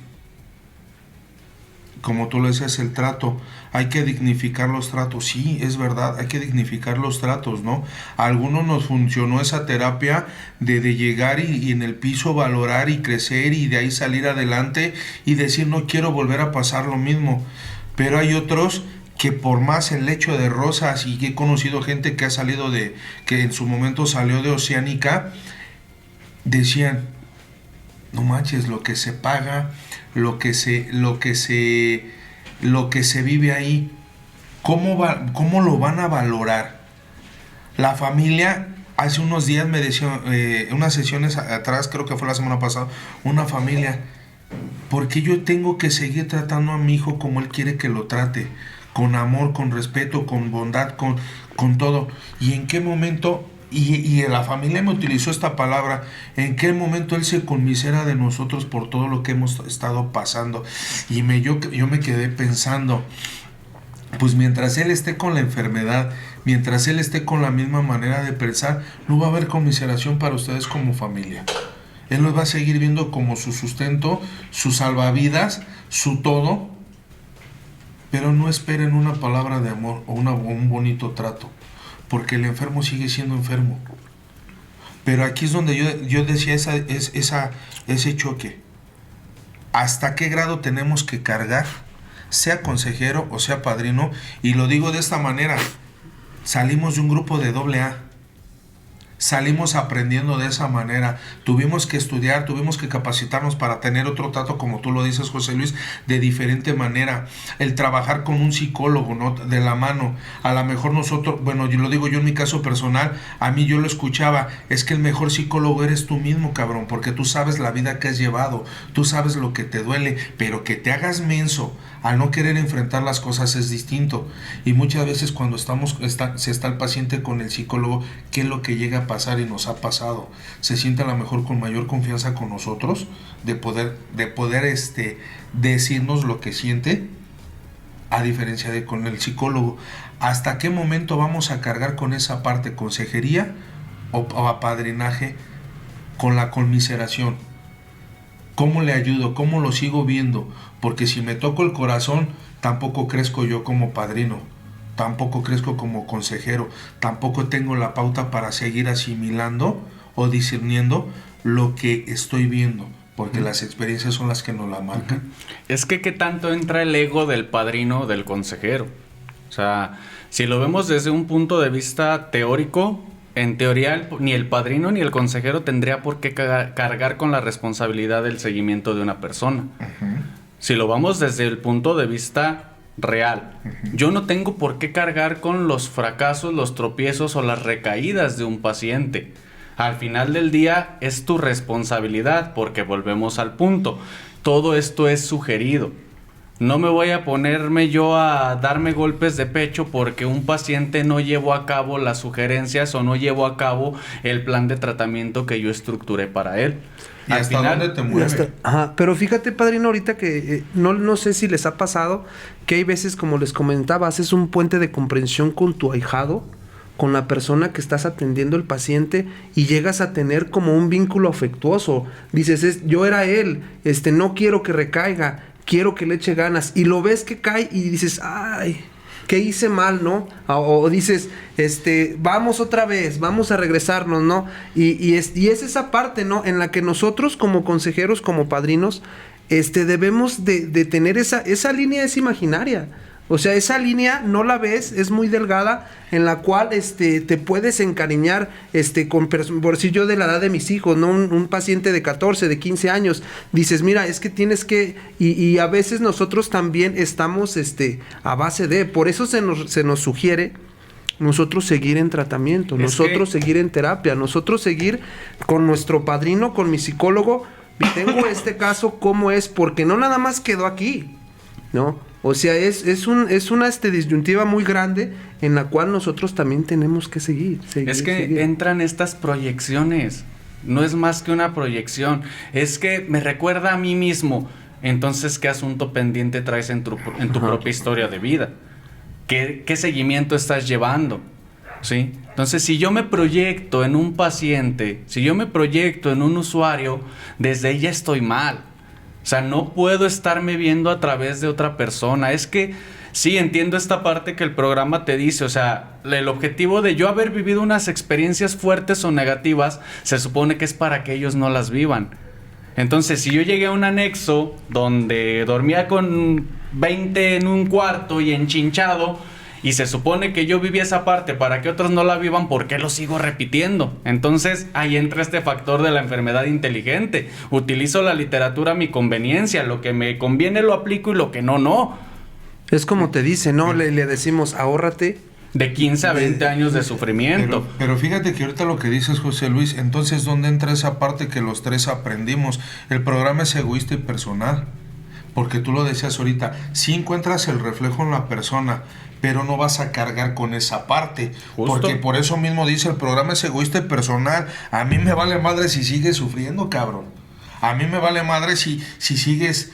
Como tú lo decías, el trato. Hay que dignificar los tratos. Sí, es verdad, hay que dignificar los tratos, ¿no? A algunos nos funcionó esa terapia de llegar y en el piso valorar y crecer y de ahí salir adelante y decir no quiero volver a pasar lo mismo. Pero hay otros que por más el lecho de rosas, y he conocido gente que ha salido que en su momento salió de Oceánica, decían, no manches, lo que se paga, lo que se vive ahí, ¿cómo lo van a valorar? La familia, hace unos días me decía, unas sesiones atrás, creo que fue la semana pasada, una familia, ¿por qué yo tengo que seguir tratando a mi hijo como él quiere que lo trate? Con amor, con respeto, con bondad, con todo. ¿Y en qué momento? Y la familia me utilizó esta palabra, ¿en qué momento él se conmisera de nosotros por todo lo que hemos estado pasando? Y yo me quedé pensando, pues mientras él esté con la enfermedad, mientras él esté con la misma manera de pensar, no va a haber conmiseración para ustedes como familia. Él los va a seguir viendo como su sustento, su salvavidas, su todo, pero no esperen una palabra de amor o un bonito trato, porque el enfermo sigue siendo enfermo. Pero aquí es donde yo decía ese choque. ¿Hasta qué grado tenemos que cargar, sea consejero o sea padrino? Y lo digo de esta manera, salimos de un grupo de AA. Salimos aprendiendo de esa manera. Tuvimos que estudiar, tuvimos que capacitarnos para tener otro trato, como tú lo dices, José Luis, de diferente manera. El trabajar con un psicólogo, ¿no? De la mano. A lo mejor nosotros, bueno, yo lo digo yo en mi caso personal, a mí yo lo escuchaba, es que el mejor psicólogo eres tú mismo, cabrón, porque tú sabes la vida que has llevado, tú sabes lo que te duele, pero que te hagas menso al no querer enfrentar las cosas es distinto. Y muchas veces cuando se está el paciente con el psicólogo, ¿qué es lo que llega a pasar y nos ha pasado? Se siente a lo mejor con mayor confianza con nosotros, de poder decirnos lo que siente, a diferencia de con el psicólogo. ¿Hasta qué momento vamos a cargar con esa parte, consejería o apadrinaje, con la conmiseración? ¿Cómo le ayudo? ¿Cómo lo sigo viendo? Porque si me toco el corazón, tampoco crezco yo como padrino, tampoco crezco como consejero, tampoco tengo la pauta para seguir asimilando o discerniendo lo que estoy viendo, porque las experiencias son las que nos la marcan. Es que ¿qué tanto entra el ego del padrino o del consejero? O sea, si lo vemos desde un punto de vista teórico, en teoría ni el padrino ni el consejero tendría por qué cargar con la responsabilidad del seguimiento de una persona. Si lo vamos desde el punto de vista real, yo no tengo por qué cargar con los fracasos, los tropiezos o las recaídas de un paciente. Al final del día es tu responsabilidad, porque volvemos al punto. Todo esto es sugerido. No me voy a ponerme yo a darme golpes de pecho porque un paciente no llevó a cabo las sugerencias o no llevó a cabo el plan de tratamiento que yo estructuré para él. ¿Y hasta dónde te mueve? Pero fíjate, padrino, ahorita que no sé si les ha pasado que hay veces, como les comentaba, haces un puente de comprensión con tu ahijado, con la persona que estás atendiendo el paciente, y llegas a tener como un vínculo afectuoso. Dices, yo era él, no quiero que recaiga, quiero que le eche ganas, y lo ves que cae y dices, ay, ¿qué hice mal, no? O dices, vamos otra vez, vamos a regresarnos, ¿no? Y es esa parte, ¿no? En la que nosotros como consejeros, como padrinos, debemos de tener esa línea, es imaginaria. O sea, esa línea no la ves, es muy delgada, en la cual te puedes encariñar por si yo de la edad de mis hijos, ¿no? Un paciente de 14, de 15 años, dices, mira, es que tienes que, y a veces nosotros también estamos a base de, por eso se nos sugiere nosotros seguir en tratamiento, seguir en terapia, nosotros seguir con nuestro padrino, con mi psicólogo, y tengo este caso, ¿cómo es? Porque no nada más quedó aquí, ¿no? O sea, es una disyuntiva muy grande en la cual nosotros también tenemos que seguir. Entran estas proyecciones. No es más que una proyección. Es que me recuerda a mí mismo. Entonces, ¿qué asunto pendiente traes en tu propia historia de vida? ¿Qué seguimiento estás llevando? ¿Sí? Entonces, si yo me proyecto en un paciente, si yo me proyecto en un usuario, desde ahí ya estoy mal. O sea, no puedo estarme viendo a través de otra persona. Es que sí, entiendo esta parte que el programa te dice. O sea, el objetivo de yo haber vivido unas experiencias fuertes o negativas, se supone que es para que ellos no las vivan. Entonces, si yo llegué a un anexo donde dormía con 20 en un cuarto y enchinchado, y se supone que yo viví esa parte para que otros no la vivan, ¿por qué lo sigo repitiendo? Entonces ahí entra este factor de la enfermedad inteligente. Utilizo la literatura a mi conveniencia, lo que me conviene lo aplico y lo que no. Es como te dice, ¿no? Le decimos, ahórrate de 15 a 20 años de sufrimiento. Pero fíjate que ahorita lo que dices, José Luis, entonces ¿dónde entra esa parte que los tres aprendimos? El programa es egoísta y personal. Porque tú lo decías ahorita, sí encuentras el reflejo en la persona, pero no vas a cargar con esa parte. Justo. Porque por eso mismo dice, el programa es egoísta y personal. A mí me vale madre si sigues sufriendo, cabrón. A mí me vale madre si sigues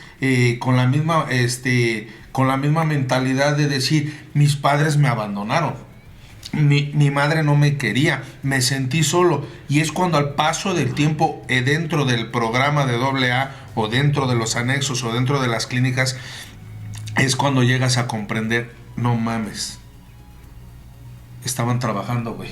con la misma mentalidad de decir, mis padres me abandonaron. Mi madre no me quería, me sentí solo. Y es cuando al paso del tiempo, dentro del programa de AA, o dentro de los anexos, o dentro de las clínicas, es cuando llegas a comprender, no mames, estaban trabajando, güey.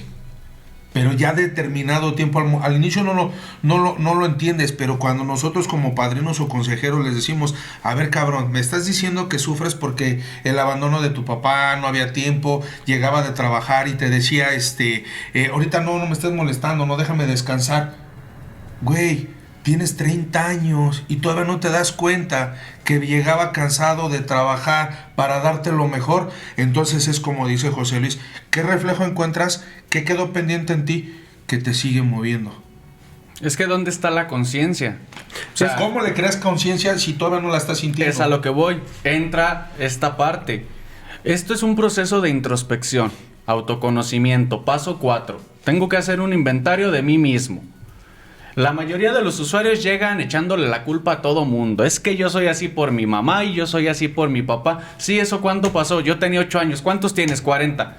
Pero ya determinado tiempo, al inicio no lo entiendes, pero cuando nosotros como padrinos o consejeros les decimos, a ver cabrón, me estás diciendo que sufres porque el abandono de tu papá, no había tiempo, llegaba de trabajar y te decía, ahorita no me estés molestando, no, déjame descansar. Güey, tienes 30 años y todavía no te das cuenta que llegaba cansado de trabajar para darte lo mejor. Entonces es como dice José Luis, ¿qué reflejo encuentras? ¿Qué quedó pendiente en ti? Que te sigue moviendo. Es que ¿dónde está la conciencia? O sea, ¿cómo le creas conciencia si todavía no la estás sintiendo? Es a lo que voy. Entra esta parte. Esto es un proceso de introspección, autoconocimiento. Paso 4. Tengo que hacer un inventario de mí mismo. La mayoría de los usuarios llegan echándole la culpa a todo mundo. Es que yo soy así por mi mamá y yo soy así por mi papá. Sí, ¿eso cuándo pasó? Yo tenía 8 años. ¿Cuántos tienes? 40.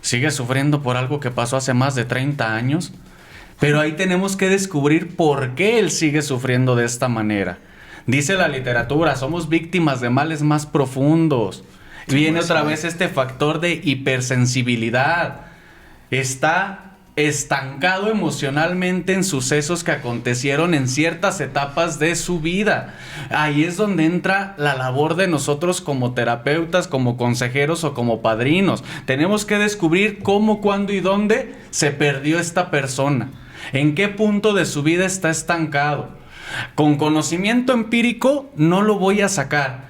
¿Sigues sufriendo por algo que pasó hace más de 30 años? Pero ahí tenemos que descubrir por qué él sigue sufriendo de esta manera. Dice la literatura, somos víctimas de males más profundos. Viene otra vez este factor de hipersensibilidad. Está estancado emocionalmente en sucesos que acontecieron en ciertas etapas de su vida. Ahí es donde entra la labor de nosotros como terapeutas, como consejeros o como padrinos. Tenemos que descubrir cómo, cuándo y dónde se perdió esta persona. ¿En qué punto de su vida está estancado? Con conocimiento empírico no lo voy a sacar.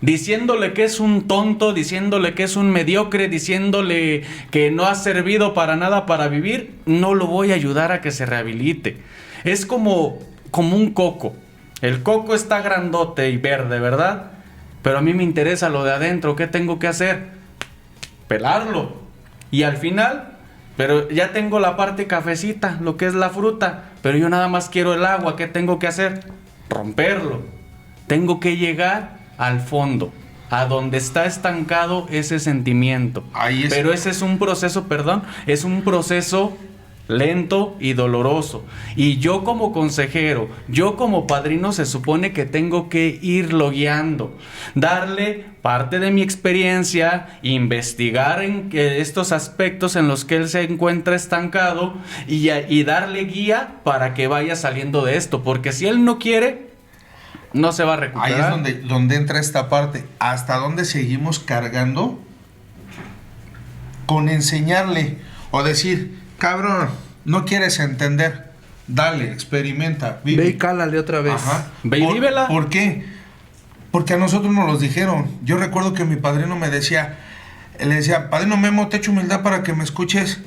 diciéndole que es un tonto, diciéndole que es un mediocre, diciéndole que no ha servido para nada para vivir, no lo voy a ayudar a que se rehabilite. Es como un coco. El coco está grandote y verde, ¿verdad? Pero a mí me interesa lo de adentro. ¿Qué tengo que hacer? Pelarlo. Y al final, pero ya tengo la parte cafecita, lo que es la fruta, pero yo nada más quiero el agua. ¿Qué tengo que hacer? Romperlo. Tengo que llegar al fondo, a donde está estancado ese sentimiento. Pero ese es un proceso, es un proceso lento y doloroso. Y yo como consejero, yo como padrino, se supone que tengo que irlo guiando, darle parte de mi experiencia, investigar en estos aspectos en los que él se encuentra estancado y darle guía para que vaya saliendo de esto, porque si él no quiere, no se va a recuperar. Ahí es donde entra esta parte. ¿Hasta dónde seguimos cargando con enseñarle o decir, cabrón, no quieres entender? Dale, experimenta, vive. Ve y cálale otra vez. Ajá. Ve y vívela. ¿Por qué? Porque a nosotros nos los dijeron. Yo recuerdo que mi padrino me decía, le decía, padrino Memo, te echo humildad para que me escuches.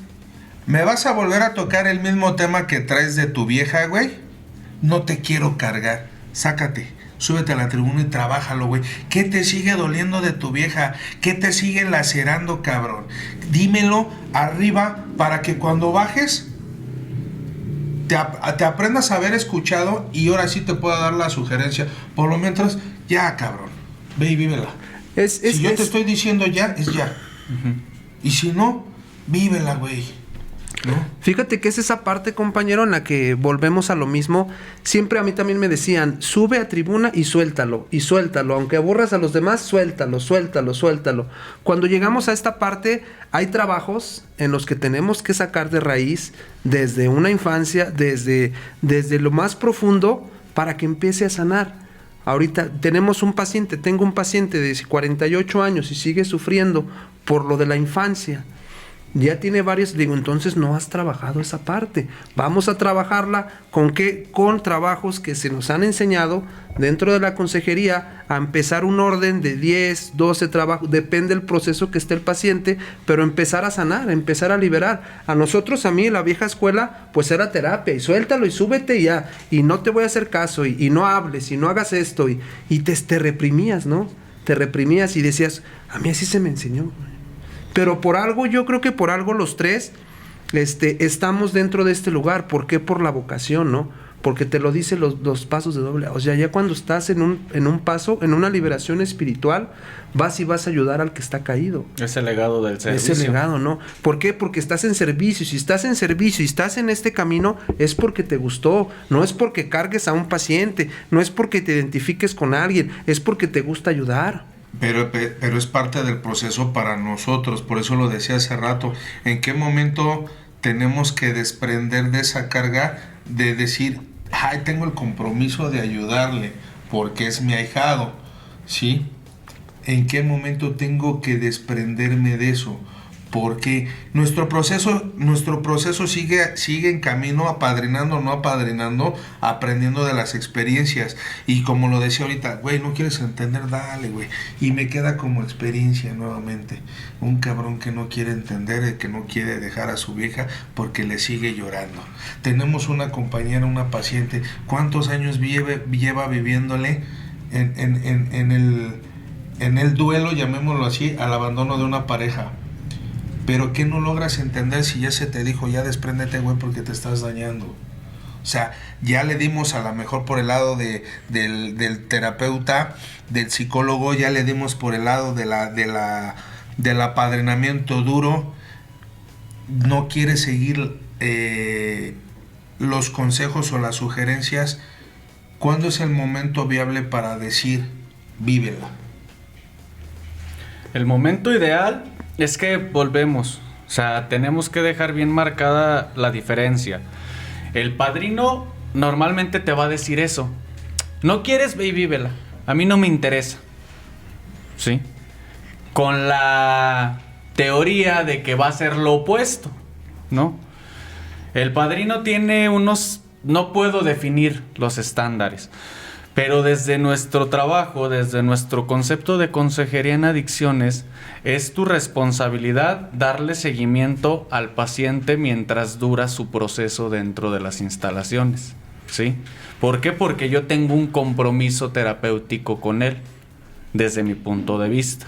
¿Me vas a volver a tocar el mismo tema que traes de tu vieja, güey? No te quiero cargar. Sácate, súbete a la tribuna y trabájalo, güey. ¿Qué te sigue doliendo de tu vieja? ¿Qué te sigue lacerando, cabrón? Dímelo arriba para que cuando bajes te aprendas a haber escuchado y ahora sí te pueda dar la sugerencia. Por lo mientras, ya, cabrón, ve y vívela. Si yo te estoy diciendo ya, es ya. Uh-huh. Y si no, vívela, güey. ¿No? Fíjate que es esa parte, compañero, en la que volvemos a lo mismo. Siempre a mí también me decían, sube a tribuna y suéltalo, aunque aburras a los demás, suéltalo. Cuando llegamos a esta parte, hay trabajos en los que tenemos que sacar de raíz desde una infancia, desde lo más profundo, para que empiece a sanar. Ahorita tengo un paciente de 48 años y sigue sufriendo por lo de la infancia. Ya tiene varios, digo, entonces no has trabajado esa parte. Vamos a trabajarla ¿con qué? Con trabajos que se nos han enseñado dentro de la consejería, a empezar un orden de 10, 12 trabajos, depende del proceso que esté el paciente, pero empezar a sanar, empezar a liberar. A mí, en la vieja escuela, pues era terapia, y suéltalo y súbete y ya, y no te voy a hacer caso, y no hables, y no hagas esto, y te reprimías, ¿no? Te reprimías y decías, a mí así se me enseñó. Pero por algo, yo creo que por algo los tres estamos dentro de este lugar. ¿Por qué? Por la vocación, ¿no? Porque te lo dicen los pasos de doble. O sea, ya cuando estás en un paso, en una liberación espiritual, vas a ayudar al que está caído. Ese legado del servicio. Ese legado, ¿no? ¿Por qué? Porque estás en servicio. Si estás en servicio y estás en este camino, es porque te gustó. No es porque cargues a un paciente. No es porque te identifiques con alguien. Es porque te gusta ayudar. Pero es parte del proceso para nosotros, por eso lo decía hace rato. ¿En qué momento tenemos que desprender de esa carga de decir, ay, tengo el compromiso de ayudarle porque es mi ahijado? ¿Sí? ¿En qué momento tengo que desprenderme de eso? Porque nuestro proceso sigue en camino, apadrinando o no apadrinando, aprendiendo de las experiencias. Y como lo decía ahorita, güey, no quieres entender, dale, güey. Y me queda como experiencia nuevamente. Un cabrón que no quiere entender, que no quiere dejar a su vieja porque le sigue llorando. Tenemos una compañera, una paciente, ¿cuántos años lleva viviéndole en el duelo, llamémoslo así, al abandono de una pareja? Pero ¿qué no logras entender si ya se te dijo, ya despréndete, güey, porque te estás dañando? O sea, ya le dimos a lo mejor por el lado del terapeuta, del psicólogo, ya le dimos por el lado del apadrinamiento duro. No quiere seguir los consejos o las sugerencias. ¿Cuándo es el momento viable para decir, vívela? El momento ideal es que volvemos, o sea, tenemos que dejar bien marcada la diferencia. El padrino normalmente te va a decir eso. No quieres, ve y vívela. A mí no me interesa. ¿Sí? Con la teoría de que va a ser lo opuesto, ¿no? El padrino tiene no puedo definir los estándares, Pero desde nuestro trabajo, desde nuestro concepto de consejería en adicciones, es tu responsabilidad darle seguimiento al paciente mientras dura su proceso dentro de las instalaciones, ¿sí? ¿Por qué? Porque yo tengo un compromiso terapéutico con él, desde mi punto de vista.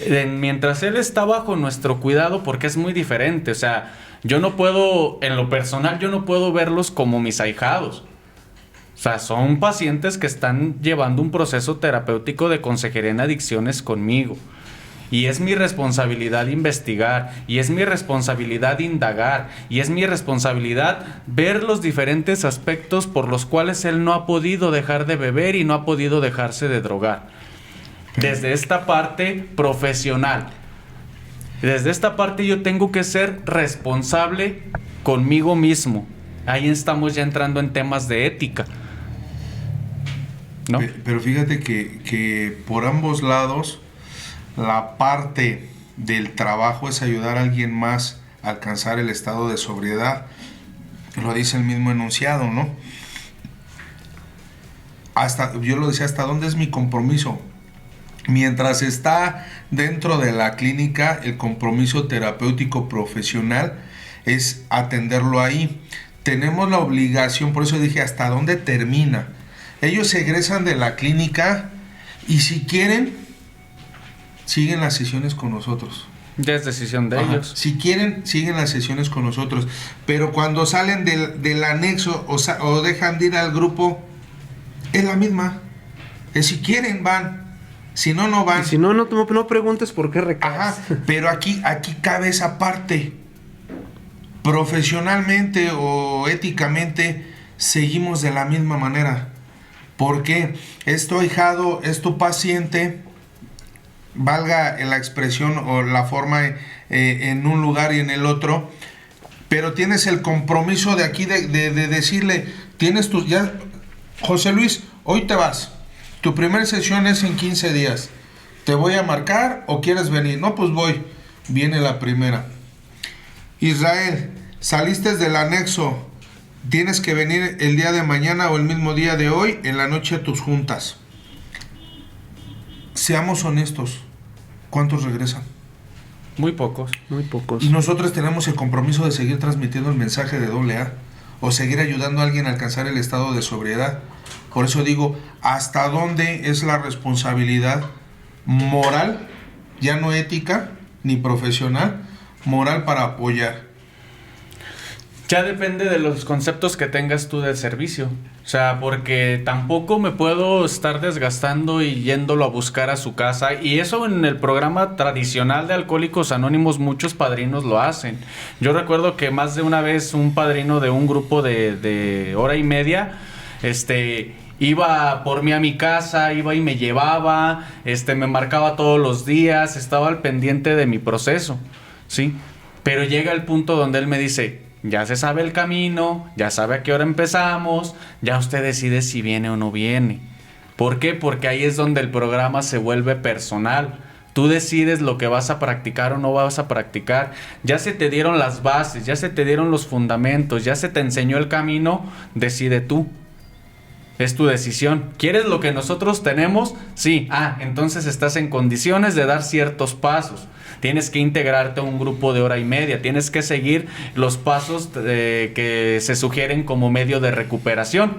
Mientras él está bajo nuestro cuidado, porque es muy diferente, o sea, yo no puedo, en lo personal, yo no puedo verlos como mis ahijados. O sea, son pacientes que están llevando un proceso terapéutico de consejería en adicciones conmigo. Y es mi responsabilidad investigar, y es mi responsabilidad indagar, y es mi responsabilidad ver los diferentes aspectos por los cuales él no ha podido dejar de beber y no ha podido dejarse de drogar. Desde esta parte profesional. Desde esta parte yo tengo que ser responsable conmigo mismo. Ahí estamos ya entrando en temas de ética, ¿no? Pero fíjate que por ambos lados la parte del trabajo es ayudar a alguien más a alcanzar el estado de sobriedad. Lo dice el mismo enunciado, ¿no? Yo lo decía, ¿hasta dónde es mi compromiso? Mientras está dentro de la clínica, el compromiso terapéutico profesional es atenderlo ahí. Tenemos la obligación, por eso dije, ¿hasta dónde termina? Ellos egresan de la clínica y si quieren, siguen las sesiones con nosotros. Ya es decisión de ellos. Si quieren, siguen las sesiones con nosotros. Pero cuando salen del anexo o dejan de ir al grupo, es la misma. Si quieren, van. Si no, no van. Y si no, no preguntes por qué recaes. Ajá, pero aquí cabe esa parte. Profesionalmente o éticamente seguimos de la misma manera. Porque es tu ahijado, es tu paciente, valga la expresión o la forma en un lugar y en el otro, pero tienes el compromiso de aquí de decirle, José Luis, hoy te vas. Tu primera sesión es en 15 días. ¿Te voy a marcar o quieres venir? No, pues voy. Viene la primera. Israel, saliste del anexo. Tienes que venir el día de mañana o el mismo día de hoy, en la noche a tus juntas. Seamos honestos. ¿Cuántos regresan? Muy pocos. Muy pocos. Y nosotros tenemos el compromiso de seguir transmitiendo el mensaje de AA o seguir ayudando a alguien a alcanzar el estado de sobriedad. Por eso digo, ¿hasta dónde es la responsabilidad moral, ya no ética ni profesional, moral para apoyar? Ya depende de los conceptos que tengas tú del servicio. O sea, porque tampoco me puedo estar desgastando y yéndolo a buscar a su casa. Y eso en el programa tradicional de Alcohólicos Anónimos muchos padrinos lo hacen. Yo recuerdo que más de una vez un padrino de un grupo de hora y media, iba por mí a mi casa, iba y me llevaba, me marcaba todos los días, estaba al pendiente de mi proceso, ¿sí? Pero llega el punto donde él me dice, ya se sabe el camino, ya sabe a qué hora empezamos, ya usted decide si viene o no viene. ¿Por qué? Porque ahí es donde el programa se vuelve personal. Tú decides lo que vas a practicar o no vas a practicar. Ya se te dieron las bases, ya se te dieron los fundamentos, ya se te enseñó el camino, decide tú. Es tu decisión. ¿Quieres lo que nosotros tenemos? Sí. Entonces estás en condiciones de dar ciertos pasos. Tienes que integrarte a un grupo de hora y media. Tienes que seguir los pasos que se sugieren como medio de recuperación.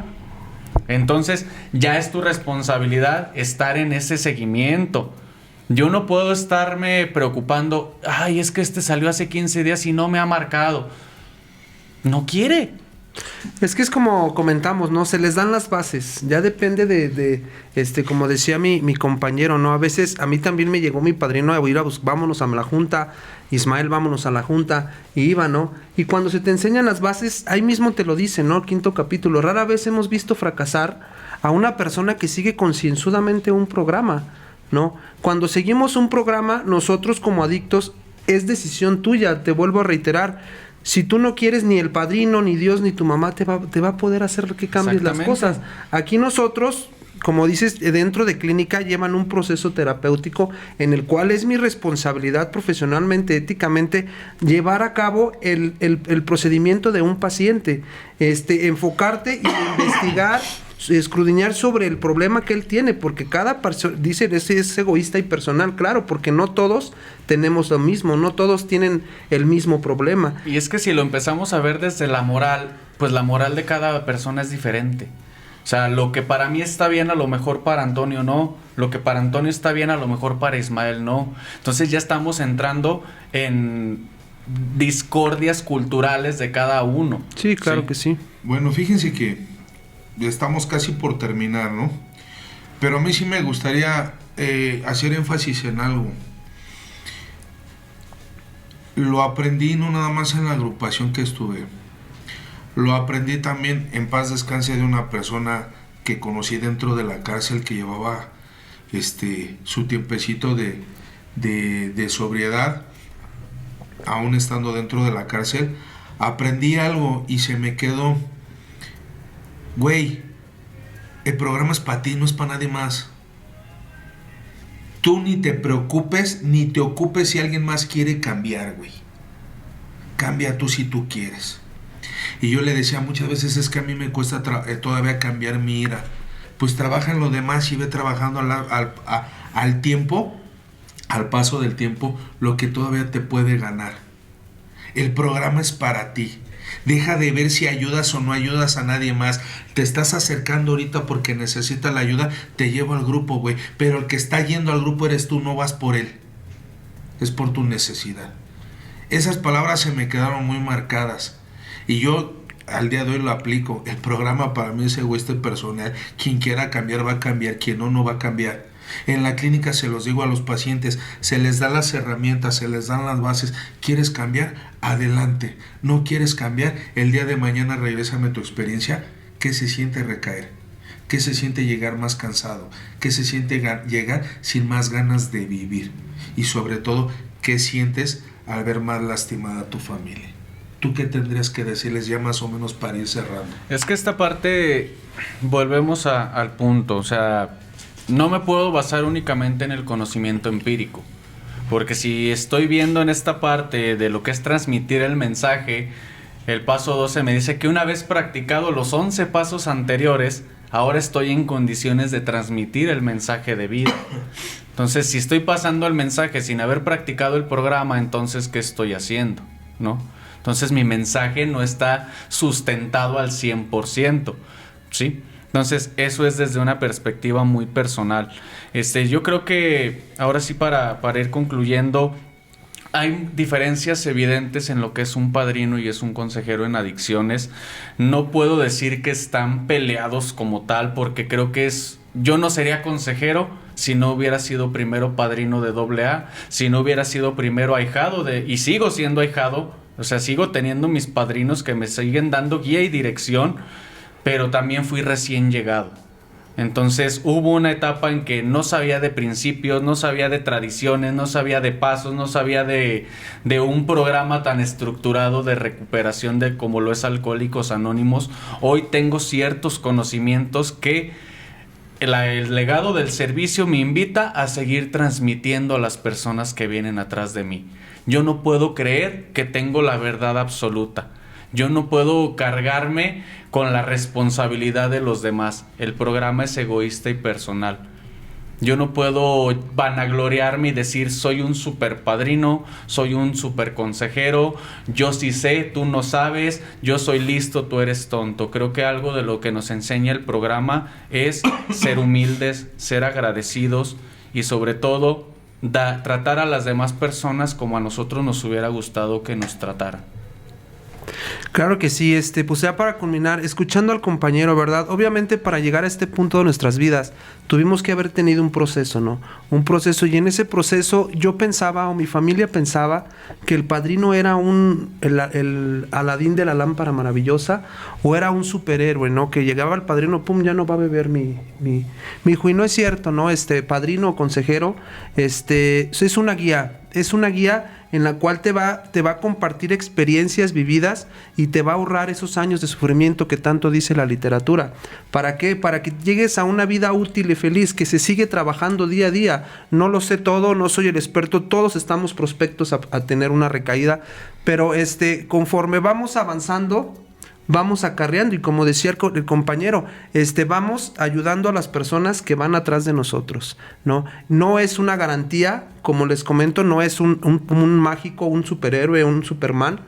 Entonces ya es tu responsabilidad estar en ese seguimiento. Yo no puedo estarme preocupando. Es que salió hace 15 días y no me ha marcado. No quiere. Es que es como comentamos, ¿no? Se les dan las bases. Ya depende de como decía mi compañero, ¿no? A veces a mí también me llegó mi padrino a ir vámonos a la junta, Ismael, vámonos a la junta, y iba, ¿no? Y cuando se te enseñan las bases, ahí mismo te lo dice, ¿no? El 5º capítulo. Rara vez hemos visto fracasar a una persona que sigue concienzudamente un programa, ¿no? Cuando seguimos un programa, nosotros como adictos, es decisión tuya, te vuelvo a reiterar. Si tú no quieres, ni el padrino, ni Dios, ni tu mamá te va a poder hacer que cambies las cosas. Aquí nosotros, como dices, dentro de clínica llevan un proceso terapéutico en el cual es mi responsabilidad profesionalmente, éticamente, llevar a cabo el procedimiento de un paciente, enfocarte y investigar escudriñar sobre el problema que él tiene, porque cada persona, dice, es egoísta y personal, claro, porque no todos tenemos lo mismo, no todos tienen el mismo problema. Y es que si lo empezamos a ver desde la moral, pues la moral de cada persona es diferente. O sea, lo que para mí está bien, a lo mejor para Antonio no. Lo que para Antonio está bien, a lo mejor para Ismael no. Entonces ya estamos entrando en discordias culturales de cada uno. Sí, claro que sí. Bueno, fíjense que estamos casi por terminar, ¿no? Pero a mí sí me gustaría hacer énfasis en algo. Lo aprendí no nada más en la agrupación que estuve. Lo aprendí también, en paz descanse, de una persona que conocí dentro de la cárcel, que llevaba su tiempecito de sobriedad, aún estando dentro de la cárcel. Aprendí algo y se me quedó: güey, el programa es para ti, no es para nadie más. Tú ni te preocupes, ni te ocupes si alguien más quiere cambiar, güey. Cambia tú si tú quieres. Y yo le decía muchas veces: es que a mí me cuesta todavía cambiar mi ira. Pues trabaja en lo demás y ve trabajando al tiempo, al paso del tiempo, lo que todavía te puede ganar. El programa es para ti. Deja de ver si ayudas o no ayudas a nadie más. Te estás acercando ahorita porque necesitas la ayuda, te llevo al grupo, güey. Pero el que está yendo al grupo eres tú, no vas por él. Es por tu necesidad. Esas palabras se me quedaron muy marcadas. Y yo al día de hoy lo aplico. El programa para mí es egoísta y personal. Quien quiera cambiar va a cambiar, quien no va a cambiar. En la clínica se los digo a los pacientes, se les da las herramientas, se les dan las bases. ¿Quieres cambiar? Adelante. ¿No quieres cambiar? El día de mañana regrésame tu experiencia. ¿Qué se siente recaer? ¿Qué se siente llegar más cansado? ¿Qué se siente llegar sin más ganas de vivir? Y sobre todo, ¿qué sientes al ver más lastimada a tu familia? ¿Tú qué tendrías que decirles ya más o menos para ir cerrando? Es que esta parte, volvemos al punto, o sea, no me puedo basar únicamente en el conocimiento empírico, porque si estoy viendo en esta parte de lo que es transmitir el mensaje, el paso 12 me dice que una vez practicado los 11 pasos anteriores, ahora estoy en condiciones de transmitir el mensaje de vida. Entonces, si estoy pasando el mensaje sin haber practicado el programa, entonces, ¿qué estoy haciendo? ¿No? Entonces, mi mensaje no está sustentado al 100%, ¿sí? Entonces, eso es desde una perspectiva muy personal. Yo creo que, ahora sí, para ir concluyendo, hay diferencias evidentes en lo que es un padrino y es un consejero en adicciones. No puedo decir que están peleados como tal, porque creo que yo no sería consejero si no hubiera sido primero padrino de AA, si no hubiera sido primero ahijado y sigo siendo ahijado. O sea, sigo teniendo mis padrinos que me siguen dando guía y dirección, pero también fui recién llegado. Entonces hubo una etapa en que no sabía de principios, no sabía de tradiciones, no sabía de pasos, no sabía de un programa tan estructurado de recuperación como lo es Alcohólicos Anónimos. Hoy tengo ciertos conocimientos que el legado del servicio me invita a seguir transmitiendo a las personas que vienen atrás de mí. Yo no puedo creer que tengo la verdad absoluta. Yo no puedo cargarme con la responsabilidad de los demás. El programa es egoísta y personal. Yo no puedo vanagloriarme y decir soy un super padrino, soy un super consejero, yo sí sé, tú no sabes, yo soy listo, tú eres tonto. Creo que algo de lo que nos enseña el programa es ser humildes, ser agradecidos y sobre todo tratar a las demás personas como a nosotros nos hubiera gustado que nos trataran. Claro que sí, pues ya para culminar, escuchando al compañero, ¿verdad? Obviamente para llegar a este punto de nuestras vidas, tuvimos que haber tenido un proceso, ¿no? Un proceso, y en ese proceso yo pensaba, o mi familia pensaba, que el padrino era el Aladín de la lámpara maravillosa, o era un superhéroe, ¿no? Que llegaba el padrino, pum, ya no va a beber mi hijo, y no es cierto, ¿no? Padrino o consejero, es una guía en la cual te va a compartir experiencias vividas y te va a ahorrar esos años de sufrimiento que tanto dice la literatura. ¿Para qué? Para que llegues a una vida útil y feliz, que se sigue trabajando día a día. No lo sé todo, no soy el experto, todos estamos prospectos a tener una recaída, pero conforme vamos avanzando, vamos acarreando y como decía el compañero, vamos ayudando a las personas que van atrás de nosotros, ¿no? No es una garantía, como les comento, no es un mágico, un superhéroe, un Superman,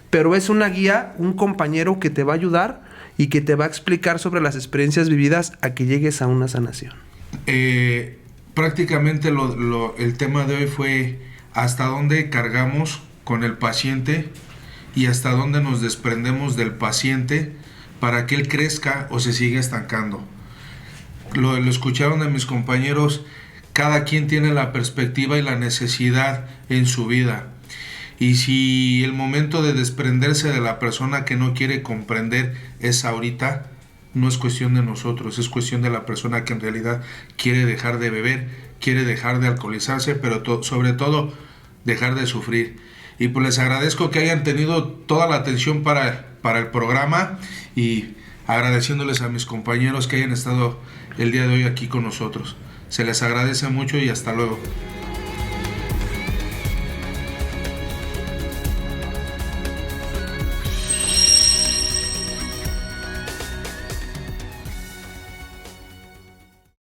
pero es una guía, un compañero que te va a ayudar y que te va a explicar sobre las experiencias vividas a que llegues a una sanación. Prácticamente el tema de hoy fue hasta dónde cargamos con el paciente y hasta dónde nos desprendemos del paciente para que él crezca o se siga estancando. Lo escucharon de mis compañeros, cada quien tiene la perspectiva y la necesidad en su vida. Y si el momento de desprenderse de la persona que no quiere comprender es ahorita, no es cuestión de nosotros, es cuestión de la persona que en realidad quiere dejar de beber, quiere dejar de alcoholizarse, pero sobre todo dejar de sufrir. Y pues les agradezco que hayan tenido toda la atención para el programa y agradeciéndoles a mis compañeros que hayan estado el día de hoy aquí con nosotros. Se les agradece mucho y hasta luego.